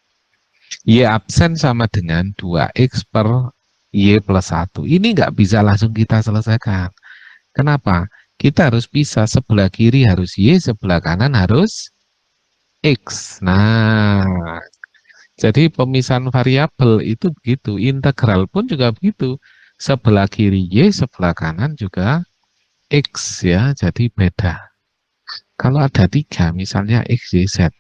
[SPEAKER 1] Y absen sama dengan 2X per Y plus 1. Ini nggak bisa langsung kita selesaikan. Kenapa? Kita harus pisah, sebelah kiri harus Y, sebelah kanan harus X. Nah, jadi pemisahan variabel itu begitu. Integral pun juga begitu. Sebelah kiri Y, sebelah kanan juga X ya. Jadi beda. Kalau ada 3, misalnya X, Y, Z,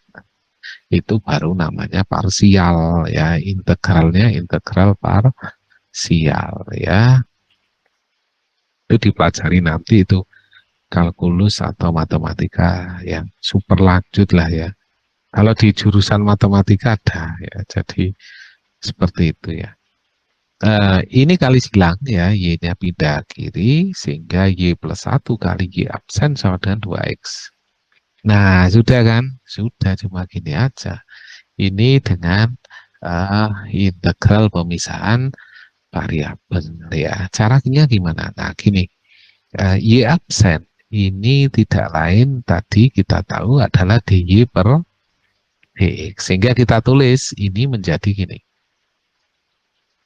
[SPEAKER 1] itu baru namanya parsial ya, integralnya integral parsial ya. Itu dipelajari nanti itu kalkulus atau matematika yang super lanjut lah ya. Kalau di jurusan matematika ada ya, jadi seperti itu ya. Ini kali silang ya, Y-nya pindah kiri sehingga Y plus 1 kali Y absen sama dengan 2X. Nah, sudah kan? Sudah, cuma gini aja. Ini dengan integral pemisahan variabel ya. Caranya gimana? Nah, gini, Y absen ini tidak lain tadi kita tahu adalah dy per dx. Sehingga kita tulis ini menjadi gini.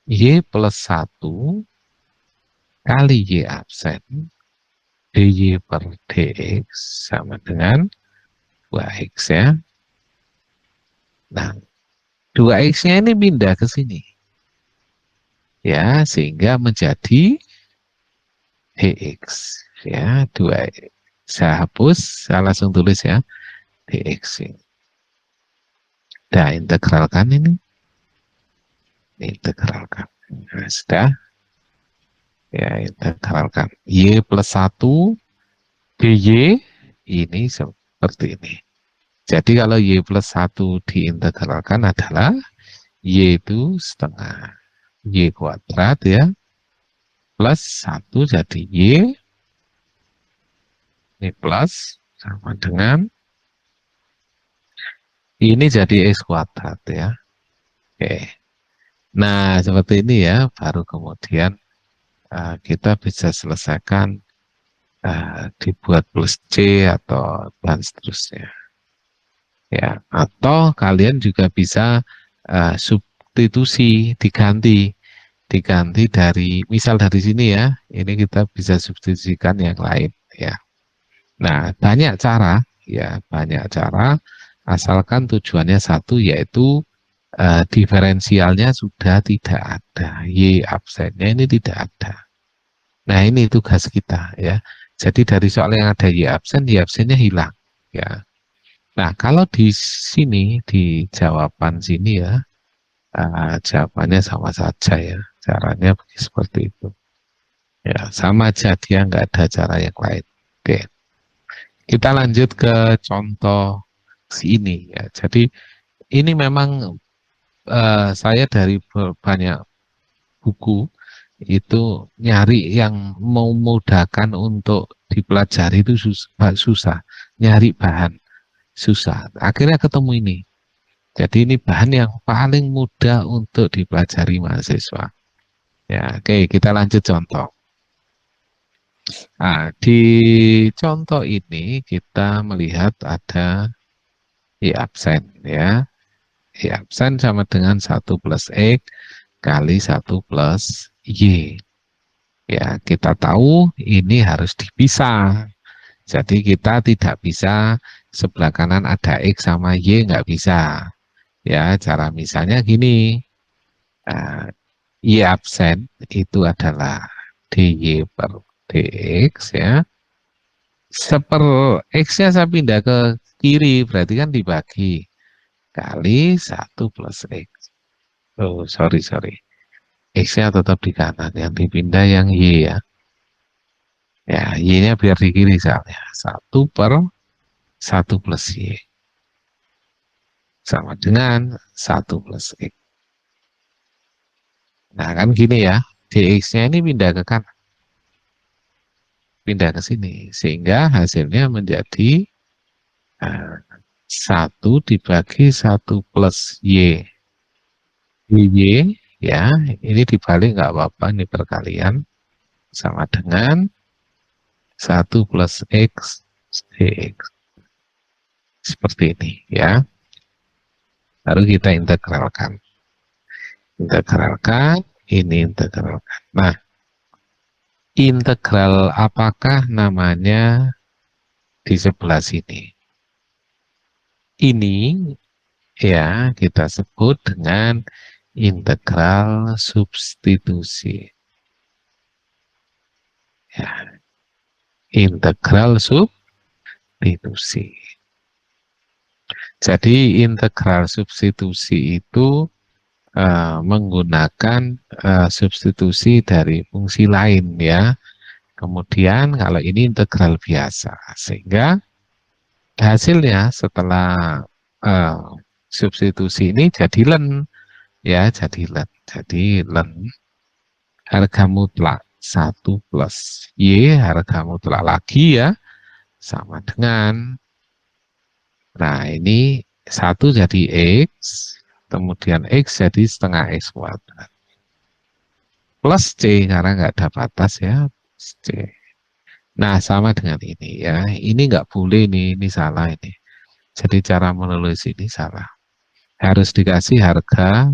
[SPEAKER 1] Y plus 1 kali Y absen dy per dx sama dengan 2x ya. Nah, 2x-nya ini pindah ke sini. Ya, sehingga menjadi dx ya, 2. Saya hapus, saya langsung tulis ya, dx. Nah, integralkan ini. Integralkan. Nah, sudah. Ya, integralkan. Y plus 1 dy ini seperti ini. Jadi kalau Y plus 1 diintegralkan adalah Y itu setengah Y kuadrat ya, plus 1 jadi Y, ini plus sama dengan ini jadi X kuadrat ya. Oke. Nah, seperti ini ya, baru kemudian kita bisa selesaikan dibuat plus C atau dan seterusnya. Ya, atau kalian juga bisa substitusi, diganti dari misal dari sini ya, ini kita bisa substitusikan yang lain ya. Nah, banyak cara ya, banyak cara asalkan tujuannya satu, yaitu diferensialnya sudah tidak ada, Y absennya ini tidak ada. Nah, ini tugas kita ya. Jadi dari soal yang ada Y absennya hilang ya. Nah, kalau di sini di jawaban sini ya, jawabannya sama saja ya. Caranya seperti itu. Ya, sama aja, dia nggak ada cara yang lain. Oke, kita lanjut ke contoh sini ya. Jadi ini memang saya dari banyak buku itu nyari yang memudahkan untuk dipelajari itu susah, susah. Nyari bahan susah. Akhirnya ketemu ini. Jadi ini bahan yang paling mudah untuk dipelajari mahasiswa. Ya, oke, kita lanjut contoh. Nah, di contoh ini kita melihat ada Y absen ya. Y absen sama dengan satu plus X kali satu plus Y. Ya, kita tahu ini harus dipisah. Jadi kita tidak bisa sebelah kanan ada X sama Y, nggak bisa. Ya, cara misalnya gini. Nah, Y absen itu adalah DY per DX ya. Seper X-nya saya pindah ke kiri, berarti kan dibagi. Kali satu plus X. Oh, sorry, sorry. X-nya tetap di kanan, yang dipindah yang Y ya. Ya, Y-nya biar di kiri soalnya. Satu per satu plus Y. Sama dengan satu plus X. Nah, kan gini ya. DX-nya ini pindah ke kanan. Pindah ke sini. Sehingga hasilnya menjadi eh, 1 dibagi satu plus Y. Y, ya, ini dibalik nggak apa-apa, ini perkalian. Sama dengan satu plus X dx. Seperti ini, ya. Lalu kita integralkan. Integralkan, ini integralkan. Nah, integral apakah namanya di sebelah sini? Ini ya kita sebut dengan integral substitusi. Ya, integral substitusi. Jadi integral substitusi itu menggunakan substitusi dari fungsi lain ya. Kemudian kalau ini integral biasa, sehingga hasilnya setelah eh, substitusi ini jadi len ya, jadi len. Jadi len harga mutlak satu plus Y harga mutlak lagi ya sama dengan, nah ini satu jadi X, kemudian X jadi setengah X kuadrat plus C karena nggak ada batas ya, plus C. Nah sama dengan ini ya, ini nggak boleh nih, ini salah ini. Jadi cara menulis ini salah. Harus dikasih harga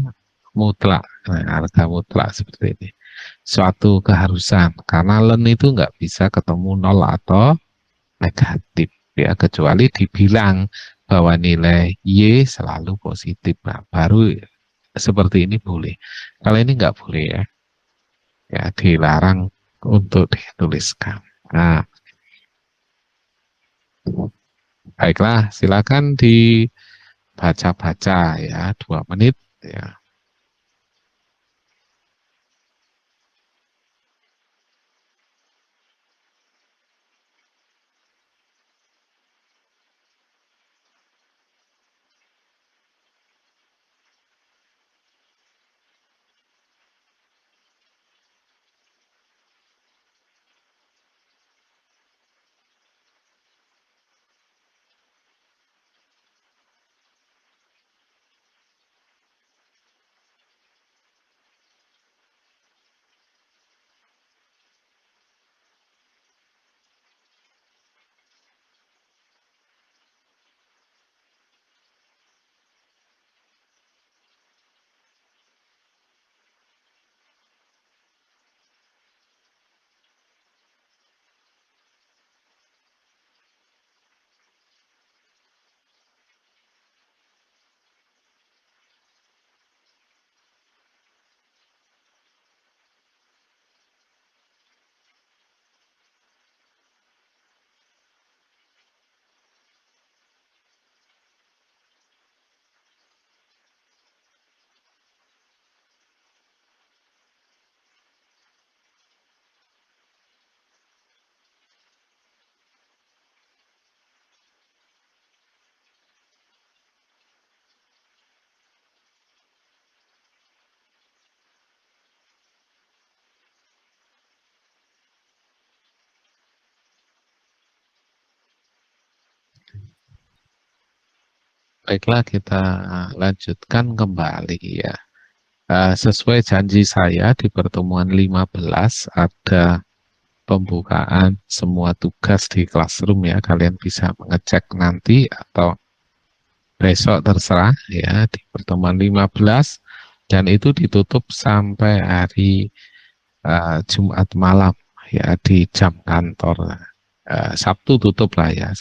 [SPEAKER 1] mutlak. Nah, harga mutlak seperti ini. Suatu keharusan. Karena len itu nggak bisa ketemu nol atau negatif. Ya, kecuali dibilang bahwa nilai Y selalu positif. Nah, baru seperti ini boleh. Kalau ini nggak boleh ya. Ya, dilarang untuk dituliskan. Nah, baiklah, silakan dibaca-baca ya, 2 menit ya. Baiklah, kita lanjutkan kembali ya. Sesuai janji saya di pertemuan 15 ada pembukaan semua tugas di classroom ya. Kalian bisa mengecek nanti atau besok terserah ya di pertemuan 15 dan itu ditutup sampai hari Jumat malam ya di jam kantor. Sabtu tutup lah ya,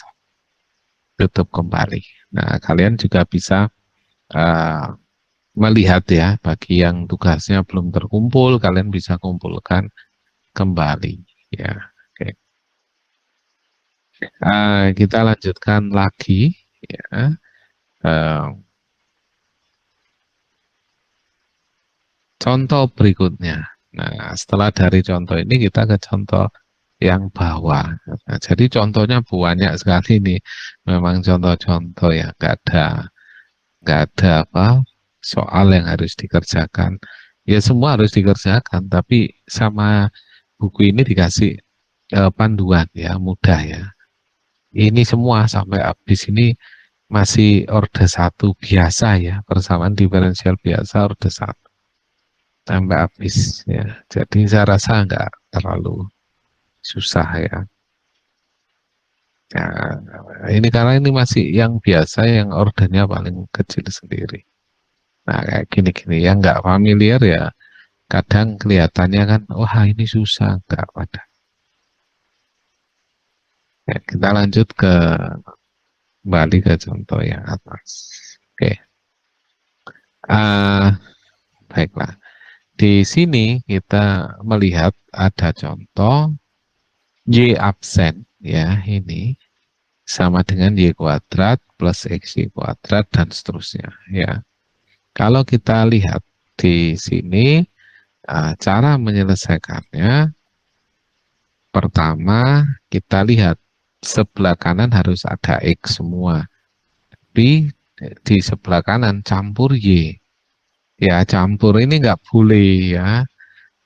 [SPEAKER 1] tutup kembali. Nah, kalian juga bisa uh, melihat ya, bagi yang tugasnya belum terkumpul, kalian bisa kumpulkan kembali ya. Oke. Kita lanjutkan lagi ya. Uh, Contoh berikutnya. Nah, setelah dari contoh ini kita ke contoh yang bawah. Nah, jadi contohnya banyak sekali nih. Memang contoh-contoh ya, nggak ada apa soal yang harus dikerjakan. Ya semua harus dikerjakan, tapi sama buku ini dikasih panduan ya, mudah ya. Ini semua sampai habis ini masih orde satu biasa ya, persamaan diferensial biasa orde satu sampai habis ya. Jadi saya rasa nggak terlalu susah ya. Ya, ini karena ini masih yang biasa, yang ordernya paling kecil sendiri. Nah, kayak gini-gini yang nggak familiar ya, kadang kelihatannya kan, wah ini susah, nggak pada. Ya, kita lanjut ke kembali ke contoh yang atas. Oke, ah baiklah. Di sini kita melihat ada contoh y absen ya, ini sama dengan y kuadrat plus xy kuadrat dan seterusnya ya. Kalau kita lihat di sini cara menyelesaikannya, pertama kita lihat sebelah kanan harus ada x semua, tapi di sebelah kanan campur y ya, campur ini nggak boleh ya,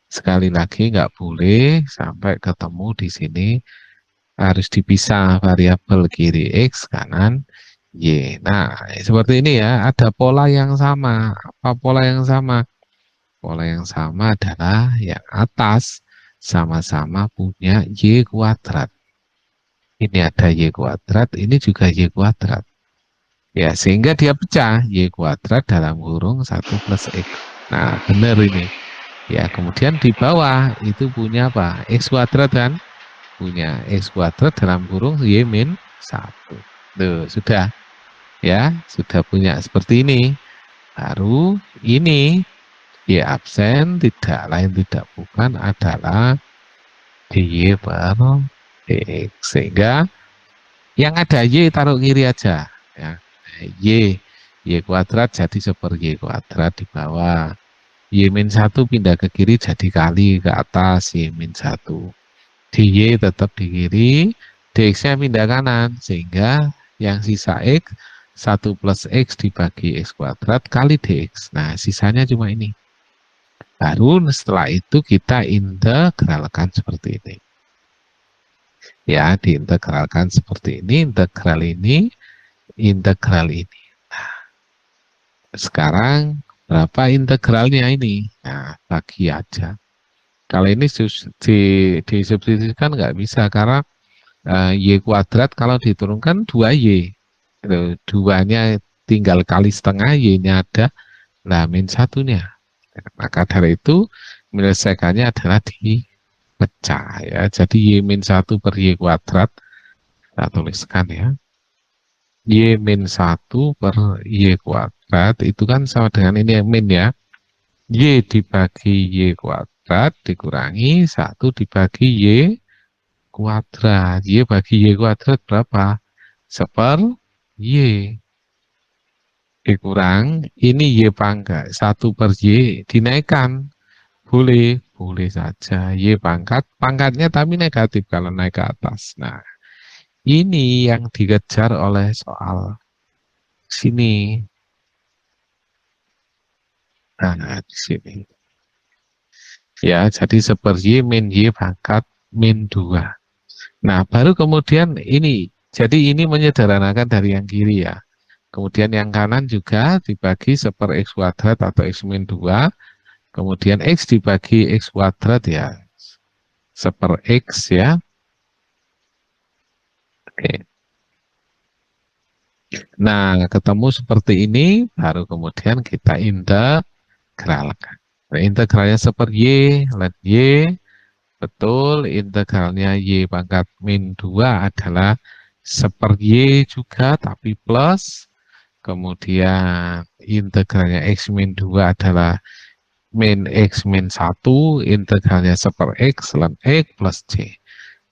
[SPEAKER 1] sekali lagi nggak boleh sampai ketemu di sini, harus dipisah variabel kiri x kanan y. Nah seperti ini ya, ada pola yang sama. Apa pola yang sama? Pola yang sama adalah yang atas sama-sama punya y kuadrat. Ini ada y kuadrat, ini juga y kuadrat. Ya, sehingga dia pecah y kuadrat dalam kurung 1 plus x. Nah, benar ini. Ya, kemudian di bawah itu punya apa? X kuadrat kan? Punya x kuadrat dalam kurung y min 1. Tuh, sudah. Ya, sudah punya seperti ini. Baru ini y absen tidak lain tidak bukan adalah dy per dx. Sehingga yang ada y taruh kiri aja ya. Y kuadrat jadi super y kuadrat di bawah. Y min 1 pindah ke kiri jadi kali ke atas y min 1. Dy tetap di kiri, dx-nya pindah kanan sehingga yang sisa x 1 plus x dibagi x kuadrat kali dx. Nah, sisanya cuma ini. Baru setelah itu kita integralkan seperti ini. Ya, diintegralkan seperti ini, integral ini. Nah, sekarang berapa integralnya ini? Nah, bagi aja. Kalau ini disubstitusikan nggak bisa karena y kuadrat kalau diturunkan 2y. Duanya tinggal kali setengah, y-nya ada, nah min satunya. Maka dari itu menyelesaikannya adalah dipecah ya. Jadi y min 1 per y kuadrat, kita tuliskan ya. Y min 1 per y kuadrat itu kan sama dengan ini yang min ya. Y dibagi y kuadrat dikurangi 1 dibagi y kuadrat. Y bagi y kuadrat berapa? Seper y. Dikurang ini y pangkat 1 per y dinaikkan. Boleh saja. Y pangkat, pangkatnya tapi negatif kalau naik ke atas. Nah, ini yang dikejar oleh soal sini. Nah, di sini. Ya, jadi seper y min y pangkat min 2. Nah, baru kemudian ini. Jadi ini menyederhanakan dari yang kiri ya. Kemudian yang kanan juga dibagi 1/x² atau x-2. Kemudian x dibagi x² ya 1/x ya. Oke. Nah, ketemu seperti ini, baru kemudian kita integralkan. Nah, integralnya 1/y, let y, betul, integralnya y pangkat min 2 adalah 1/y juga, tapi plus. Kemudian integralnya x min 2 adalah min x min 1, integralnya 1/x ln x plus c.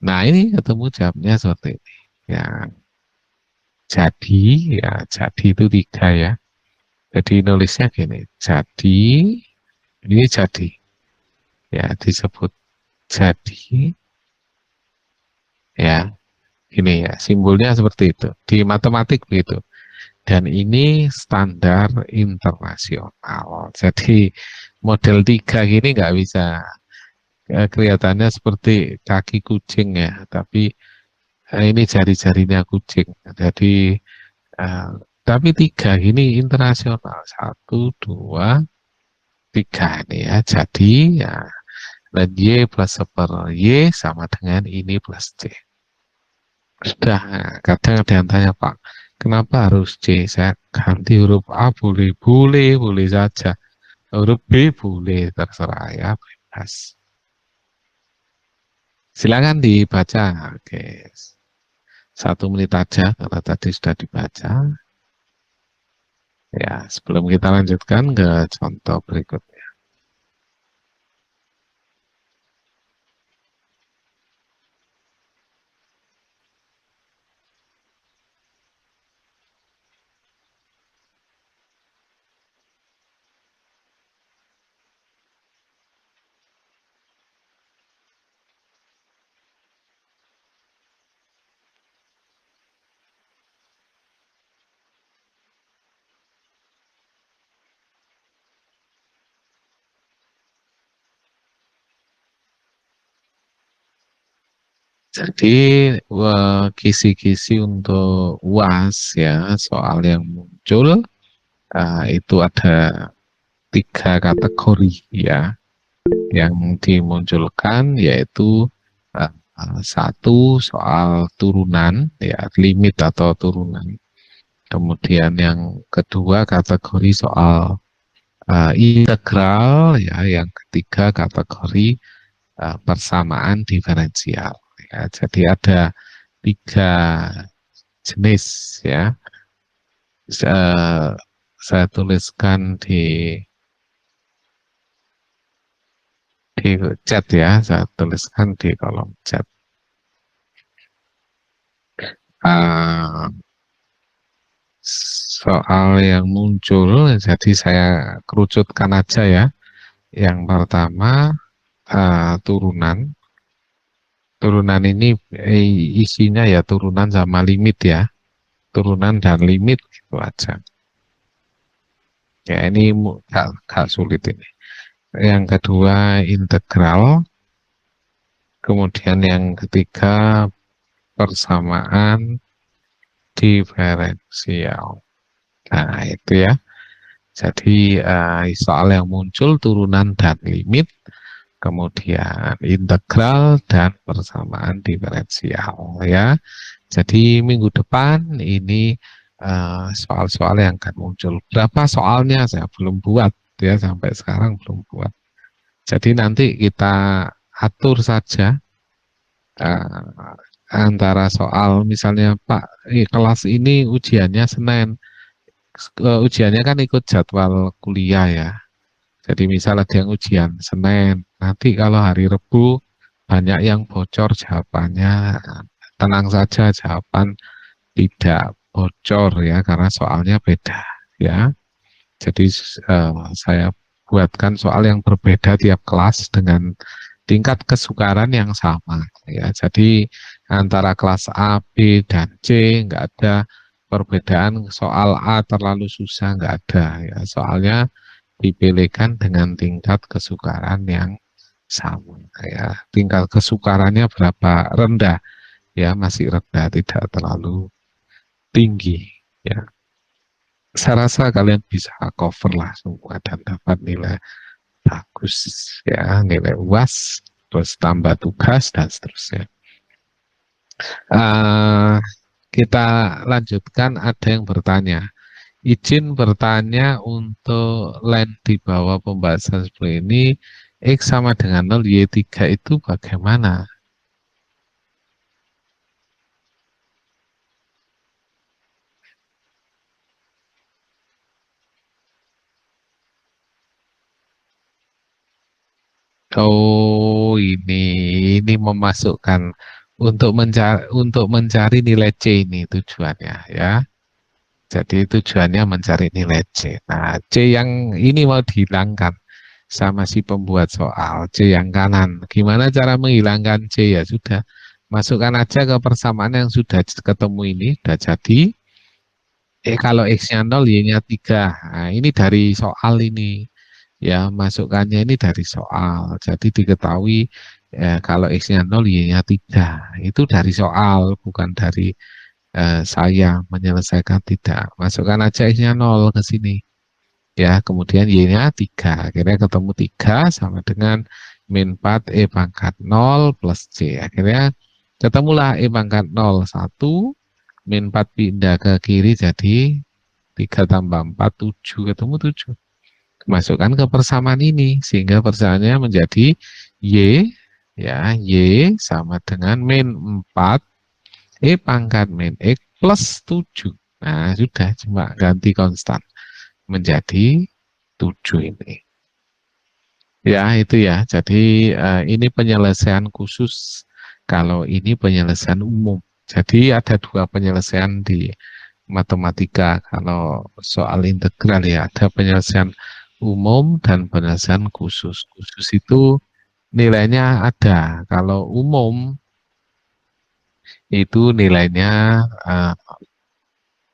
[SPEAKER 1] Nah, ini ketemu jawabnya seperti ini. Ya, jadi, jadi itu 3 ya. Jadi nulisnya gini, jadi, ini jadi, ya disebut jadi, ya, ini ya, simbolnya seperti itu. Di matematik begitu. Dan ini standar internasional. Jadi model 3 gini nggak bisa, kelihatannya seperti kaki kucing ya, tapi ini jari-jarinya kucing. Jadi uh, tapi 3 ini internasional, 1, 2, 3 ini ya. Jadi ya, dan y plus 1/y sama dengan ini plus c. Sudah, kadang ada yang tanya, Pak, kenapa harus C? Saya ganti huruf A boleh, boleh, boleh saja. Huruf B boleh, terserah ya, bebas. Silakan dibaca. Oke, 1 menit aja karena tadi sudah dibaca. Ya, sebelum kita lanjutkan ke contoh berikutnya. Jadi kisi-kisi untuk UAS ya, soal yang muncul itu ada 3 kategori ya yang dimunculkan, yaitu uh, 1 soal turunan ya, limit atau turunan. Kemudian yang kedua kategori soal integral ya, yang ketiga kategori persamaan diferensial ya. Jadi ada 3 jenis ya. Saya tuliskan di chat ya, saya tuliskan di kolom chat. Soal yang muncul, jadi saya kerucutkan aja ya. Yang pertama turunan. Turunan ini isinya ya turunan sama limit ya. Turunan dan limit gitu aja. Ya, ini gak sulit ini. Yang kedua integral. Kemudian yang ketiga persamaan diferensial. Nah, itu ya. Jadi soal yang muncul turunan dan limit, kemudian integral dan persamaan diferensial ya. Jadi minggu depan ini soal-soal yang akan muncul. Berapa soalnya saya belum buat ya, sampai sekarang belum buat. Jadi nanti kita atur saja antara soal, misalnya Pak, kelas ini ujiannya Senin. Ujiannya kan ikut jadwal kuliah ya. Jadi misal ada yang ujian Senin, nanti kalau hari Rebu banyak yang bocor jawabannya, tenang saja, jawaban tidak bocor ya, karena soalnya beda ya. Jadi saya buatkan soal yang berbeda tiap kelas dengan tingkat kesukaran yang sama ya. Jadi antara kelas A, B, dan C nggak ada perbedaan, soal A terlalu susah, nggak ada ya. Soalnya dipilihkan dengan tingkat kesukaran yang sama ya. Tingkat kesukarannya berapa rendah ya, masih rendah, tidak terlalu tinggi ya. Saya rasa kalian bisa cover lah semua dan dapat nilai bagus ya, nilai UAS, terus tambah tugas dan seterusnya. Eh, kita lanjutkan, ada yang bertanya. Izin bertanya, untuk line di bawah pembahasan seperti ini, X sama dengan 0, Y3 itu bagaimana? Oh, ini memasukkan untuk mencari nilai C ini tujuannya ya. Jadi tujuannya mencari nilai C. Nah, C yang ini mau dihilangkan sama si pembuat soal, C yang kanan. Gimana cara menghilangkan C? Ya sudah, masukkan aja ke persamaan yang sudah ketemu ini, sudah jadi. Kalau X-nya 0, Y-nya 3. Nah, ini dari soal ini. Ya, masukkannya ini dari soal. Jadi diketahui kalau X-nya 0, Y-nya 3. Itu dari soal, bukan dari saya menyelesaikan, tidak. Masukkan aja X-nya 0 ke sini. Ya, kemudian Y-nya 3. Akhirnya ketemu 3 sama dengan min 4 E pangkat 0 plus C. Akhirnya ketemulah E pangkat 0, 1. Min 4 pindah ke kiri jadi 3 tambah 4, 7. Ketemu 7. Masukkan ke persamaan ini sehingga persamaannya menjadi Y, ya, Y sama dengan min 4 E pangkat min X plus 7. Nah, sudah, cuma ganti konstan menjadi 7 ini. Ya, itu ya. Jadi ini penyelesaian khusus. Kalau ini penyelesaian umum. Jadi ada dua penyelesaian di matematika. Kalau soal integral ya, ada penyelesaian umum dan penyelesaian khusus. Khusus itu nilainya ada. Kalau umum itu nilainya uh,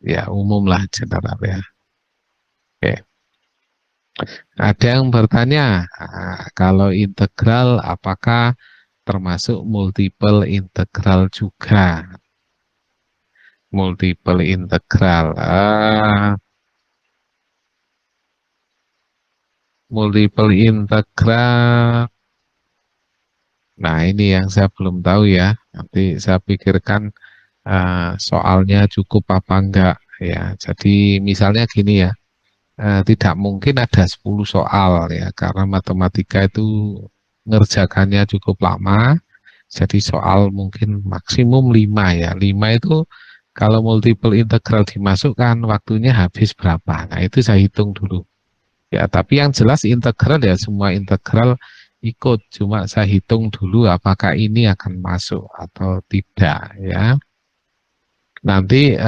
[SPEAKER 1] ya umum lah, general ya. Oke. Ada yang bertanya, kalau integral apakah termasuk multiple integral juga? Multiple integral. Multiple integral. Nah, ini yang saya belum tahu ya. Nanti saya pikirkan soalnya cukup apa enggak ya. Jadi misalnya gini ya, tidak mungkin ada 10 soal ya, karena matematika itu ngerjakannya cukup lama. Jadi soal mungkin maksimum 5 ya. 5 itu kalau multiple integral dimasukkan waktunya habis berapa? Nah, itu saya hitung dulu. Ya, tapi yang jelas integral ya semua integral ikut. Cuma saya hitung dulu apakah ini akan masuk atau tidak ya. Nanti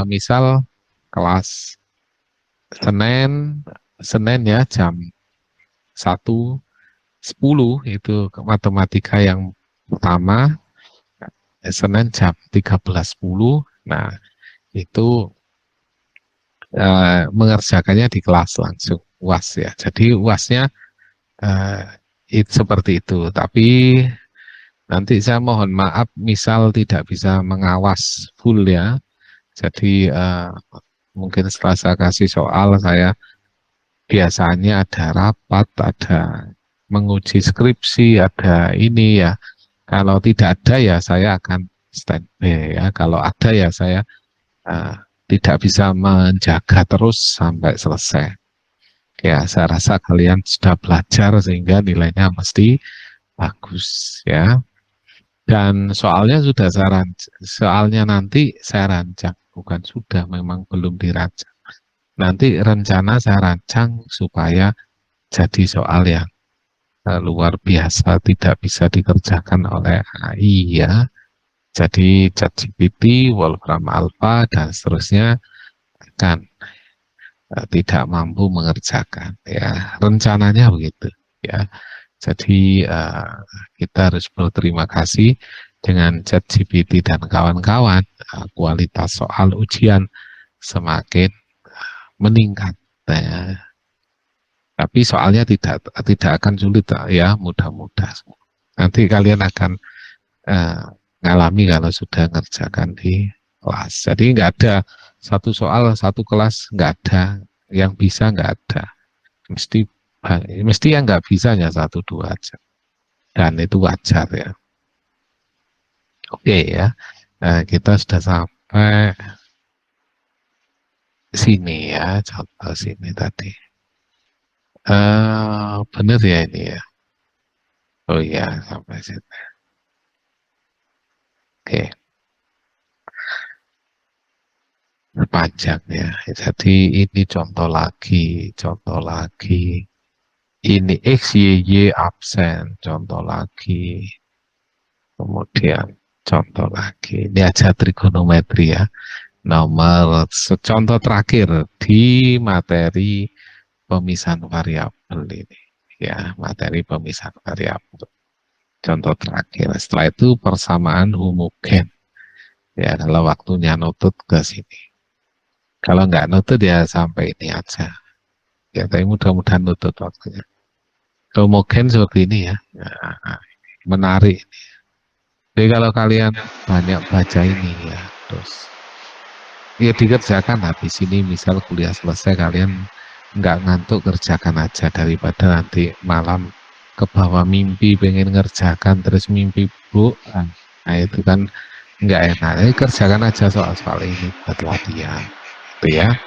[SPEAKER 1] misal kelas Senin, Senin ya jam 1.10 itu matematika yang pertama, Senin jam 13.10. Nah, itu mengerjakannya di kelas langsung UAS ya. Jadi UASnya seperti itu. Tapi nanti saya mohon maaf misal tidak bisa mengawas full ya. Jadi mungkin setelah saya kasih soal, saya biasanya ada rapat, ada menguji skripsi, ada ini ya. Kalau tidak ada ya saya akan standby ya. Kalau ada ya saya uh, tidak bisa menjaga terus sampai selesai. Ya, saya rasa kalian sudah belajar sehingga nilainya mesti bagus ya. Dan soalnya sudah saya rancang, soalnya nanti saya rancang, bukan sudah, memang belum dirancang. Nanti rencana saya rancang supaya jadi soal yang luar biasa, tidak bisa dikerjakan oleh AI ya. Jadi ChatGPT, Wolfram Alpha dan seterusnya akan tidak mampu mengerjakan ya. Rencananya begitu ya. Jadi kita harus berterima kasih dengan ChatGPT dan kawan-kawan, kualitas soal ujian semakin meningkat. Tapi soalnya tidak akan sulit ya, mudah-mudah. Nanti kalian akan ngalami kalau sudah ngerjakan di kelas. Jadi nggak ada satu soal satu kelas nggak ada yang bisa, nggak ada, mesti mesti yang nggak bisanya satu dua aja, dan itu wajar ya. Oke ya. Kita sudah sampai sini ya, contoh sini tadi. Bener ya ini ya. Oh iya, sampai sini. Oke, panjang ya. Jadi ini contoh lagi, contoh lagi. Ini X, Y absen, contoh lagi. Kemudian contoh lagi. Ini aja trigonometri ya. Contoh terakhir di materi pemisahan variabel ini. Ya, materi pemisahan variabel. Contoh terakhir. Setelah itu persamaan homogen. Ya, kalau waktunya nutut ke sini. Kalau nggak nutut ya sampai ini aja. Ya, tapi mudah-mudahan nutut waktunya. Homogen seperti ini ya. Nah, menarik. Jadi kalau kalian banyak baca ini ya, terus ya dikerjakan habis ini, misal kuliah selesai kalian nggak ngantuk, kerjakan aja daripada nanti malam ke bawah mimpi pengen ngerjakan terus mimpi bu. Nah itu kan nggak enak. Jadi kerjakan aja soal-soal ini buat latihan, gitu ya,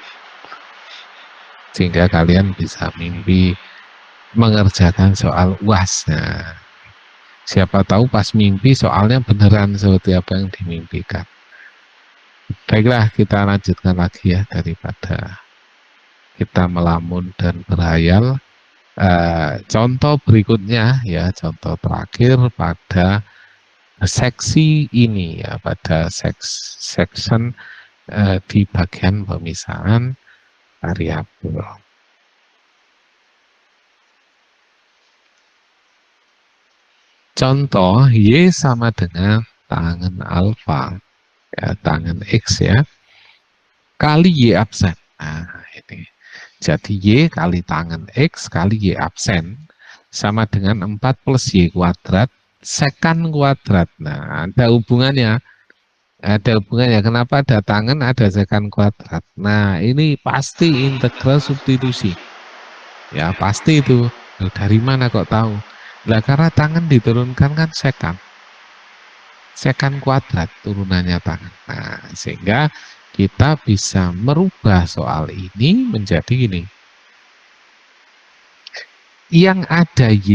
[SPEAKER 1] sehingga kalian bisa mimpi mengerjakan soal UAS. Nah, siapa tahu pas mimpi soalnya beneran seperti apa yang dimimpikan. Baiklah, kita lanjutkan lagi ya, daripada kita melamun dan berhayal. Contoh berikutnya ya, contoh terakhir pada seksi ini ya, pada section di bagian pemisahan variabel. Contoh Y sama dengan tangen alfa, ya, tangen X ya, kali Y absen. Nah, ini. Jadi Y kali tangen X kali Y absen sama dengan 4 plus Y kuadrat sekan kuadrat. Nah, ada hubungannya. Ada hubungannya. Kenapa ada tangen, ada sekan kuadrat? Nah, ini pasti integral substitusi. Ya, pasti itu. Loh, dari mana kok tahu? Lah, karena tangen diturunkan kan sekan. Sekan kuadrat turunannya tangan. Nah, sehingga kita bisa merubah soal ini menjadi gini. Yang ada Y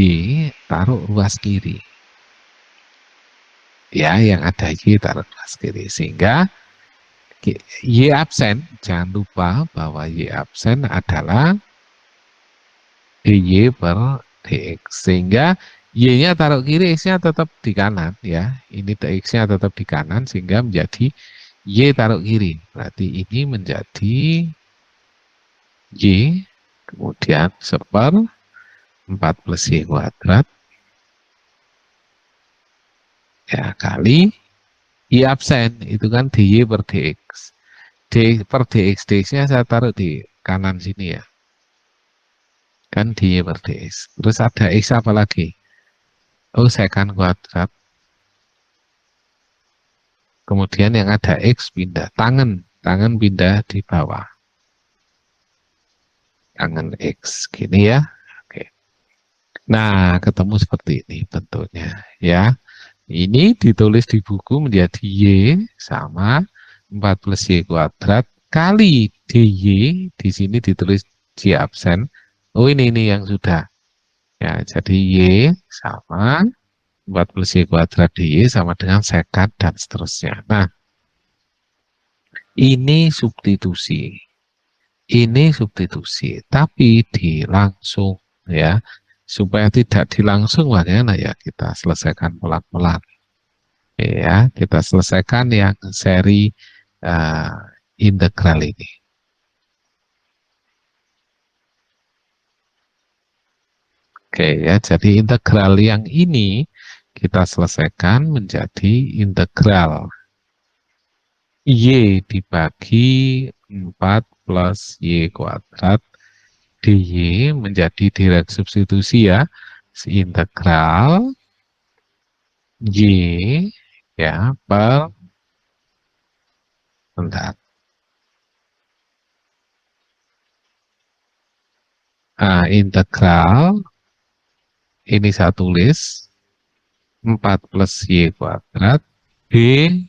[SPEAKER 1] taruh ruas kiri. Ya, yang ada Y taruh ruas kiri. Sehingga Y absen, jangan lupa bahwa Y absen adalah dy per dx. Sehingga Y-nya taruh kiri, X-nya tetap di kanan ya. Ini X-nya tetap di kanan sehingga menjadi Y taruh kiri. Berarti ini menjadi Y kemudian seper 4 plus Y kuadrat ya kali Y absen itu kan dy per dx. D per dx, dx-nya saya taruh di kanan sini ya. Kan dy per dx. Terus ada X apa lagi? Oh, sekan kuadrat. Kemudian yang ada X pindah. Tangan pindah di bawah. Tangan X. Gini ya. Oke. Nah, ketemu seperti ini bentuknya. Ya. Ini ditulis di buku menjadi Y sama 4 plus Y kuadrat kali DY. Di sini ditulis Y absen. Oh, ini yang sudah. Ya, jadi Y sama 4 plus Y kuadrat DY sama dengan sekat dan seterusnya. Nah, ini substitusi. Ini substitusi, tapi dilangsung ya. Supaya tidak dilangsung bagaimana ya, kita selesaikan pelan-pelan. Ya, kita selesaikan yang seri uh, integral ini. Oke ya, jadi integral yang ini kita selesaikan menjadi integral Y dibagi 4 plus Y kuadrat dy menjadi direct substitusi ya, integral Y ya per bentar. Integral ini saya tulis 4 plus Y kuadrat, B-nya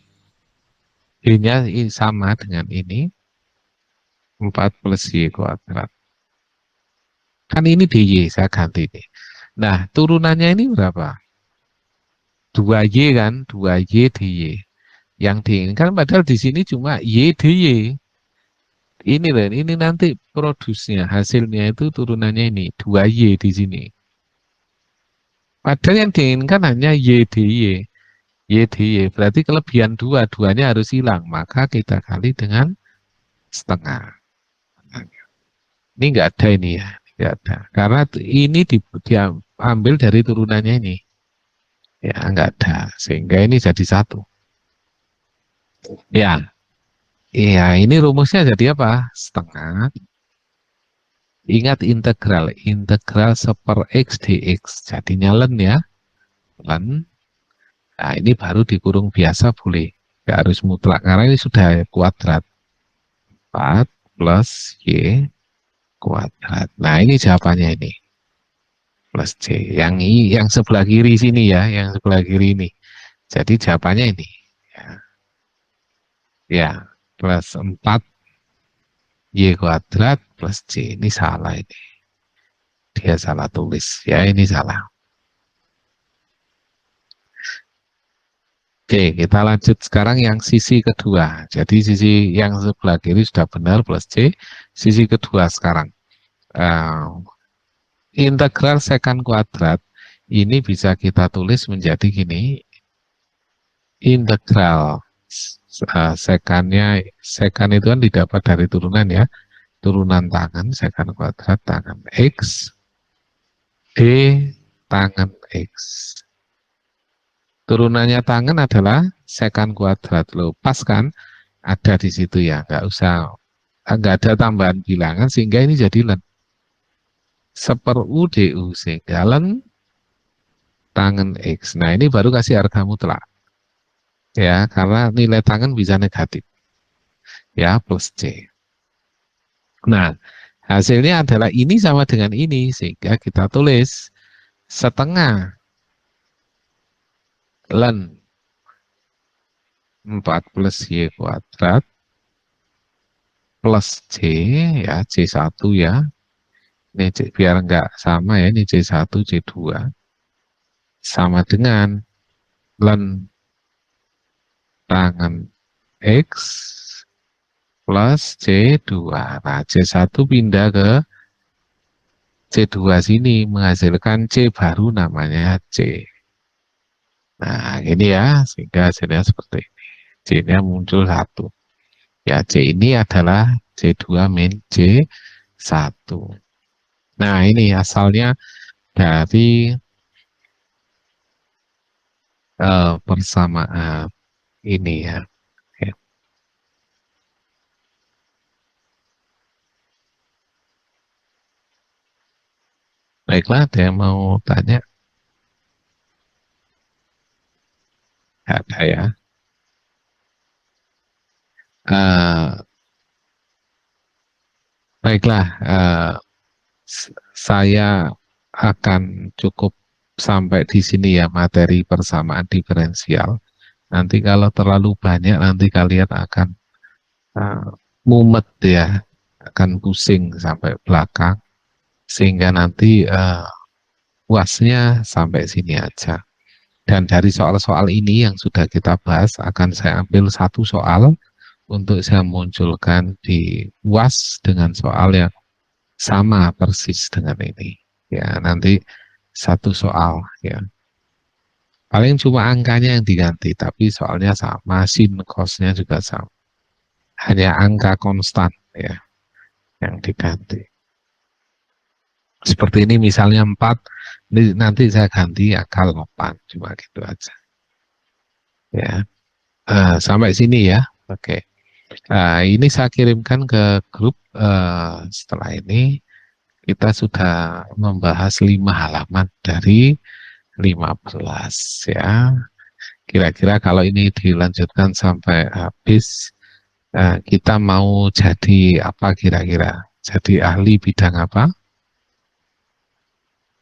[SPEAKER 1] sama dengan ini, 4 plus Y kuadrat. Kan ini DY, saya ganti ini. Nah, turunannya ini berapa? 2Y kan, 2Y DY. Yang diinginkan padahal di sini cuma Y DY. Ini loh, ini nanti produsnya, hasilnya itu turunannya ini, 2Y di sini. Padahal yang diinginkan hanya Y DY. Y DY, berarti kelebihan 2, 2-nya harus hilang. Maka kita kali dengan setengah. Ini enggak ada ini ya, enggak ada. Karena ini diambil dari turunannya ini. Ya, enggak ada. Sehingga ini jadi 1. Ya, iya, ini rumusnya jadi apa? Setengah. Ingat integral, integral seper X dx. Jadinya len ya, len. Nah, ini baru dikurung biasa boleh. Enggak harus mutlak, karena ini sudah kuadrat. 4 plus Y kuadrat. Nah, ini jawabannya ini. Plus C. Yang sebelah kiri sini ya, yang sebelah kiri ini. Jadi jawabannya ini. Ya, ya plus 4 Y kuadrat plus C. Ini salah ini. Dia salah tulis. Ya, ini salah. Oke, kita lanjut sekarang yang sisi kedua. Jadi sisi yang sebelah kiri sudah benar plus C. Sisi kedua sekarang. Integral sekant kuadrat ini bisa kita tulis menjadi gini. Integral sekan itu kan didapat dari turunan ya. Turunan tangan sekant kuadrat tangan X. D tangan X. Turunannya tangan adalah sekant kuadrat. Loh, pas kan? Ada di situ ya. Nggak ada tambahan bilangan sehingga ini jadi len. Seper U DU sehingga len tangan X. Nah, ini baru kasih harga mutlak. Ya, karena nilai tangan bisa negatif. Ya, plus C. Nah, hasilnya adalah ini sama dengan ini sehingga kita tulis setengah len 4 plus Y kuadrat plus C, ya C1 ya. Ini biar enggak sama ya, ini C1, C2 sama dengan len tangan X plus C2. Nah, C1 pindah ke C2 sini menghasilkan C baru namanya C. Nah, ini ya, sehingga hasilnya seperti ini. C-nya muncul 1. Ya, C ini adalah C2 min C1. Nah, ini asalnya dari persamaan ini ya. Oke. Baiklah, ada yang mau tanya? Ada ya. Baiklah, saya akan cukup sampai di sini ya materi persamaan diferensial. Nanti kalau terlalu banyak nanti kalian akan mumet ya, akan pusing sampai belakang sehingga nanti puasnya sampai sini aja. Dan dari soal-soal ini yang sudah kita bahas akan saya ambil satu soal untuk saya munculkan di UAS dengan soal yang sama persis dengan ini. Ya, nanti satu soal ya. Paling cuma angkanya yang diganti, tapi soalnya sama, sin cosnya juga sama. Hanya angka konstan ya yang diganti. Seperti ini misalnya 4, nanti saya ganti angka 8, cuma gitu aja. Ya, sampai sini ya. Oke. Ini saya kirimkan ke grup. Setelah ini kita sudah membahas 5 halaman dari 15 ya. Kira-kira kalau ini dilanjutkan sampai habis, kita mau jadi apa kira-kira? Jadi ahli bidang apa?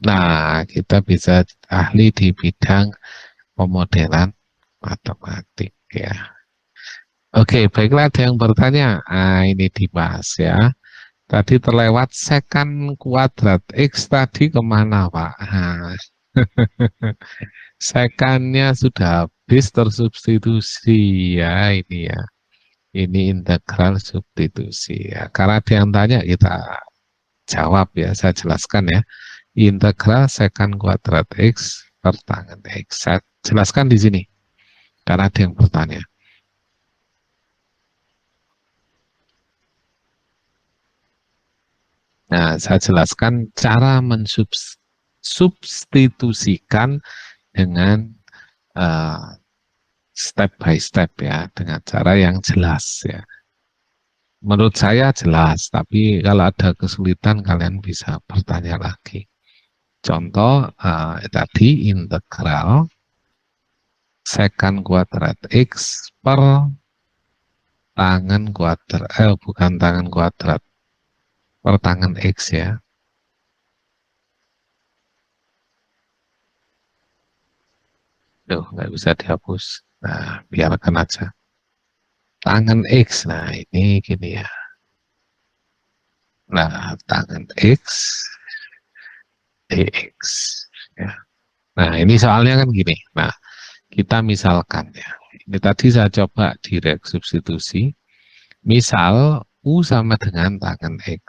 [SPEAKER 1] Nah, kita bisa ahli di bidang pemodelan matematik ya. Oke, baiklah ada yang bertanya. Ini dibahas ya. Tadi terlewat secant kuadrat X tadi kemana, Pak? Secantnya sudah habis tersubstitusi ya ini ya. Ini integral substitusi ya. Karena ada yang tanya kita jawab ya, saya jelaskan ya. Integral secant kuadrat X per tangen X. Saya jelaskan di sini karena ada yang bertanya. Nah, saya jelaskan cara mensubstitusikan dengan step by step ya, dengan cara yang jelas ya. Menurut saya jelas, tapi kalau ada kesulitan kalian bisa bertanya lagi. Contoh tadi integral secant kuadrat X per tangen kuadrat, bukan tangen kuadrat, per tangen X ya. Tuh, nggak bisa dihapus. Nah, biarkan aja. Tangen X, nah ini gini ya. Nah, tangen X, dx. Ya. Nah, ini soalnya kan gini. Nah, kita misalkan ya. Ini tadi saya coba direct substitusi. Misal, U sama dengan tangen X.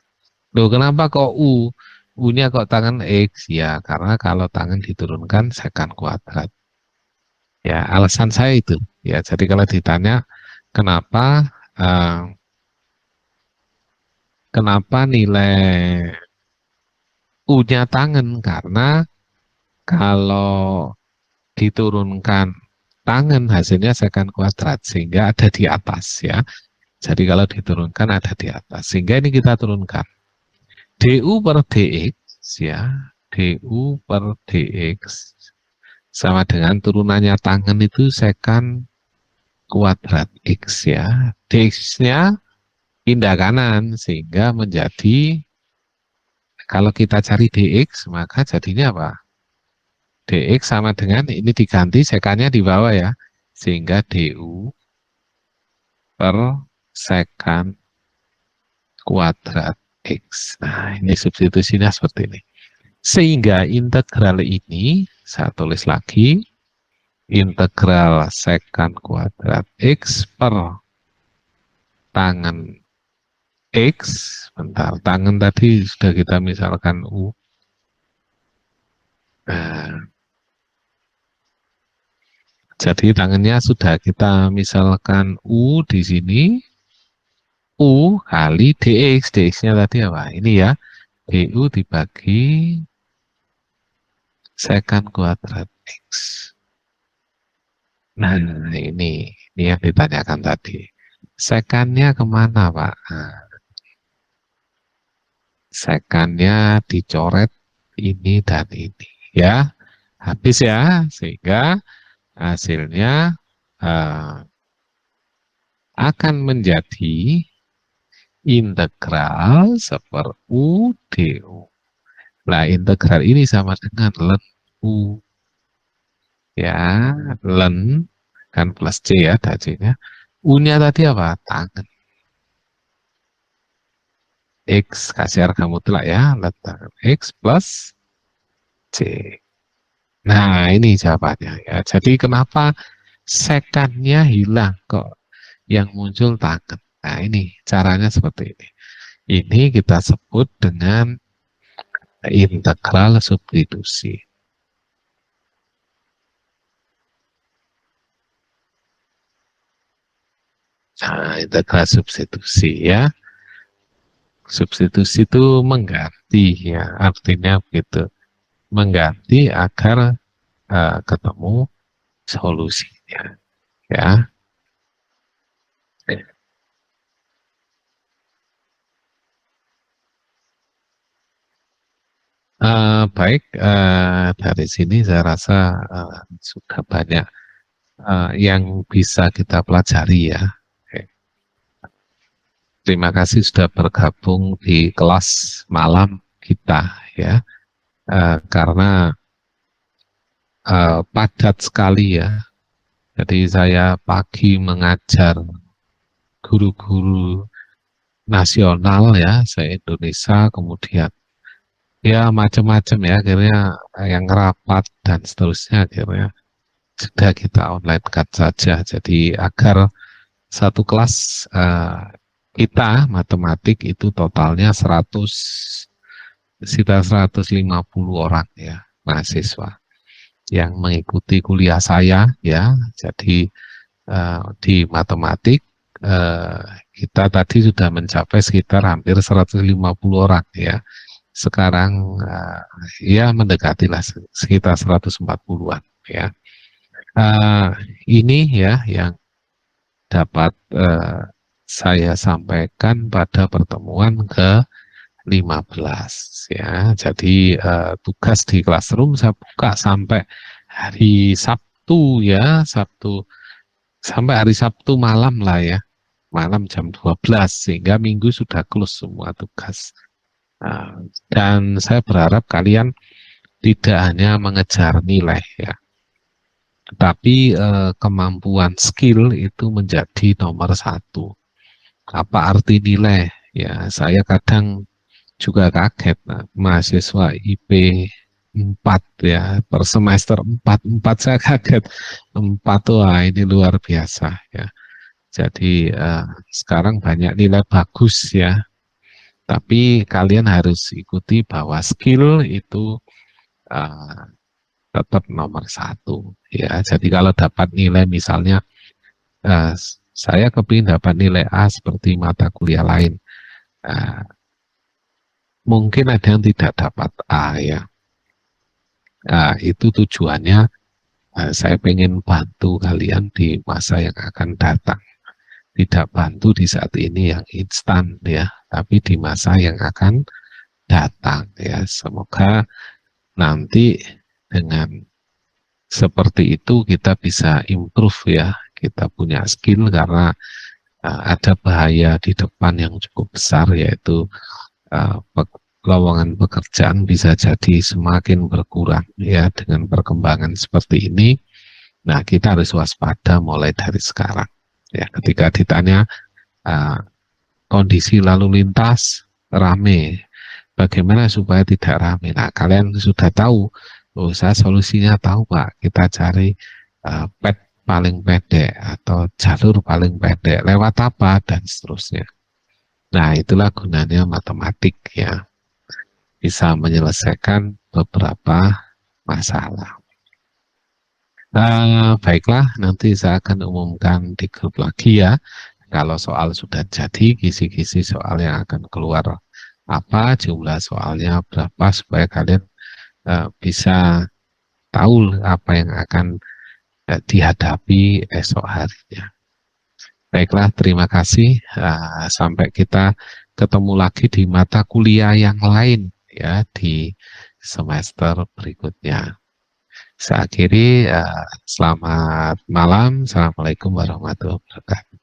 [SPEAKER 1] Loh, kenapa kok U? U-nya kok tangen X? Ya, karena kalau tangen diturunkan secant kuadrat. Ya, alasan saya itu. Ya, jadi kalau ditanya kenapa eh, kenapa nilai U-nya tangen? Karena kalau diturunkan tangen hasilnya secant kuadrat sehingga ada di atas ya. Jadi kalau diturunkan ada di atas. Sehingga ini kita turunkan. DU per DX ya. DU per DX sama dengan turunannya tangen itu secant kuadrat X ya. DX-nya pindah kanan sehingga menjadi kalau kita cari DX maka jadinya apa? DX sama dengan ini diganti sekannya di bawah ya. Sehingga DU per secant kuadrat X. Nah, ini substitusinya seperti ini. Sehingga integral ini, saya tulis lagi, integral secant kuadrat X per tangen X, bentar, tangen tadi sudah kita misalkan U. Nah, jadi tangannya sudah kita misalkan U di sini, U kali dx, dx-nya tadi apa? Ini ya, du dibagi secant kuadrat X. Nah, ini yang ditanyakan tadi. Sekannya kemana, Pak? Nah, sekannya dicoret ini dan ini, ya. Habis ya, sehingga hasilnya uh, akan menjadi integral seper U du. Nah, integral ini sama dengan len U. Ya, len kan plus C ya tadinya. U-nya tadi apa? Tangen. X kasih harga mutlak ya. Letak X plus C. Nah, ini jawabannya ya. Jadi kenapa sekannya hilang kok yang muncul tangen? Nah, ini caranya seperti ini. Ini kita sebut dengan integral substitusi. Nah, integral substitusi ya. Substitusi itu mengganti ya, artinya begitu. Mengganti agar ketemu solusinya ya. Baik, dari sini saya rasa sudah banyak yang bisa kita pelajari ya. Oke. Terima kasih sudah bergabung di kelas malam kita ya. karena padat sekali ya. Jadi saya pagi mengajar guru-guru nasional ya, se-Indonesia, kemudian ya macam-macam ya, akhirnya yang rapat dan seterusnya akhirnya sudah kita online kan saja. Jadi agar satu kelas kita matematik itu totalnya 150 orang ya mahasiswa yang mengikuti kuliah saya ya. Jadi di matematik eh, kita tadi sudah mencapai sekitar hampir 150 orang ya. Sekarang ya mendekatilah sekitar 140-an ya. Eh, ini ya yang dapat saya sampaikan pada pertemuan ke-15 ya. Jadi tugas di classroom saya buka sampai hari Sabtu ya, Sabtu sampai hari Sabtu malam lah ya, malam jam 12 sehingga Minggu sudah close semua tugas. Dan saya berharap kalian tidak hanya mengejar nilai ya, tetapi kemampuan skill itu menjadi nomor satu. Apa arti nilai? Ya, saya kadang juga kaget, mahasiswa IP 4 ya, per semester 4 saya kaget. 4 wah ini luar biasa ya. Jadi sekarang banyak nilai bagus ya, tapi kalian harus ikuti bahwa skill itu uh, tetap nomor satu ya. Jadi kalau dapat nilai misalnya uh, saya kepingin dapat nilai A seperti mata kuliah lain, uh, mungkin ada yang tidak dapat A ya. Itu tujuannya saya pengen bantu kalian di masa yang akan datang. Tidak bantu di saat ini yang instan ya, tapi di masa yang akan datang ya. Semoga nanti dengan seperti itu kita bisa improve ya, kita punya skill karena ada bahaya di depan yang cukup besar, yaitu lowongan pekerjaan bisa jadi semakin berkurang ya dengan perkembangan seperti ini. Nah, kita harus waspada mulai dari sekarang ya. Ketika ditanya kondisi lalu lintas rame, bagaimana supaya tidak rame? Nah, kalian sudah tahu. Oh, saya solusinya tahu Pak. Kita cari pet paling pendek atau jalur paling pendek. Lewat apa dan seterusnya. Nah, itulah gunanya matematik ya. Bisa menyelesaikan beberapa masalah. Baiklah, nanti saya akan umumkan di grup lagi ya. Kalau soal sudah jadi, kisi-kisi soal yang akan keluar apa, jumlah soalnya berapa, supaya kalian bisa tahu apa yang akan dihadapi esok harinya. Baiklah, terima kasih. Sampai kita ketemu lagi di mata kuliah yang lain ya di semester berikutnya. Saya akhiri, selamat malam. Assalamualaikum warahmatullahi wabarakatuh.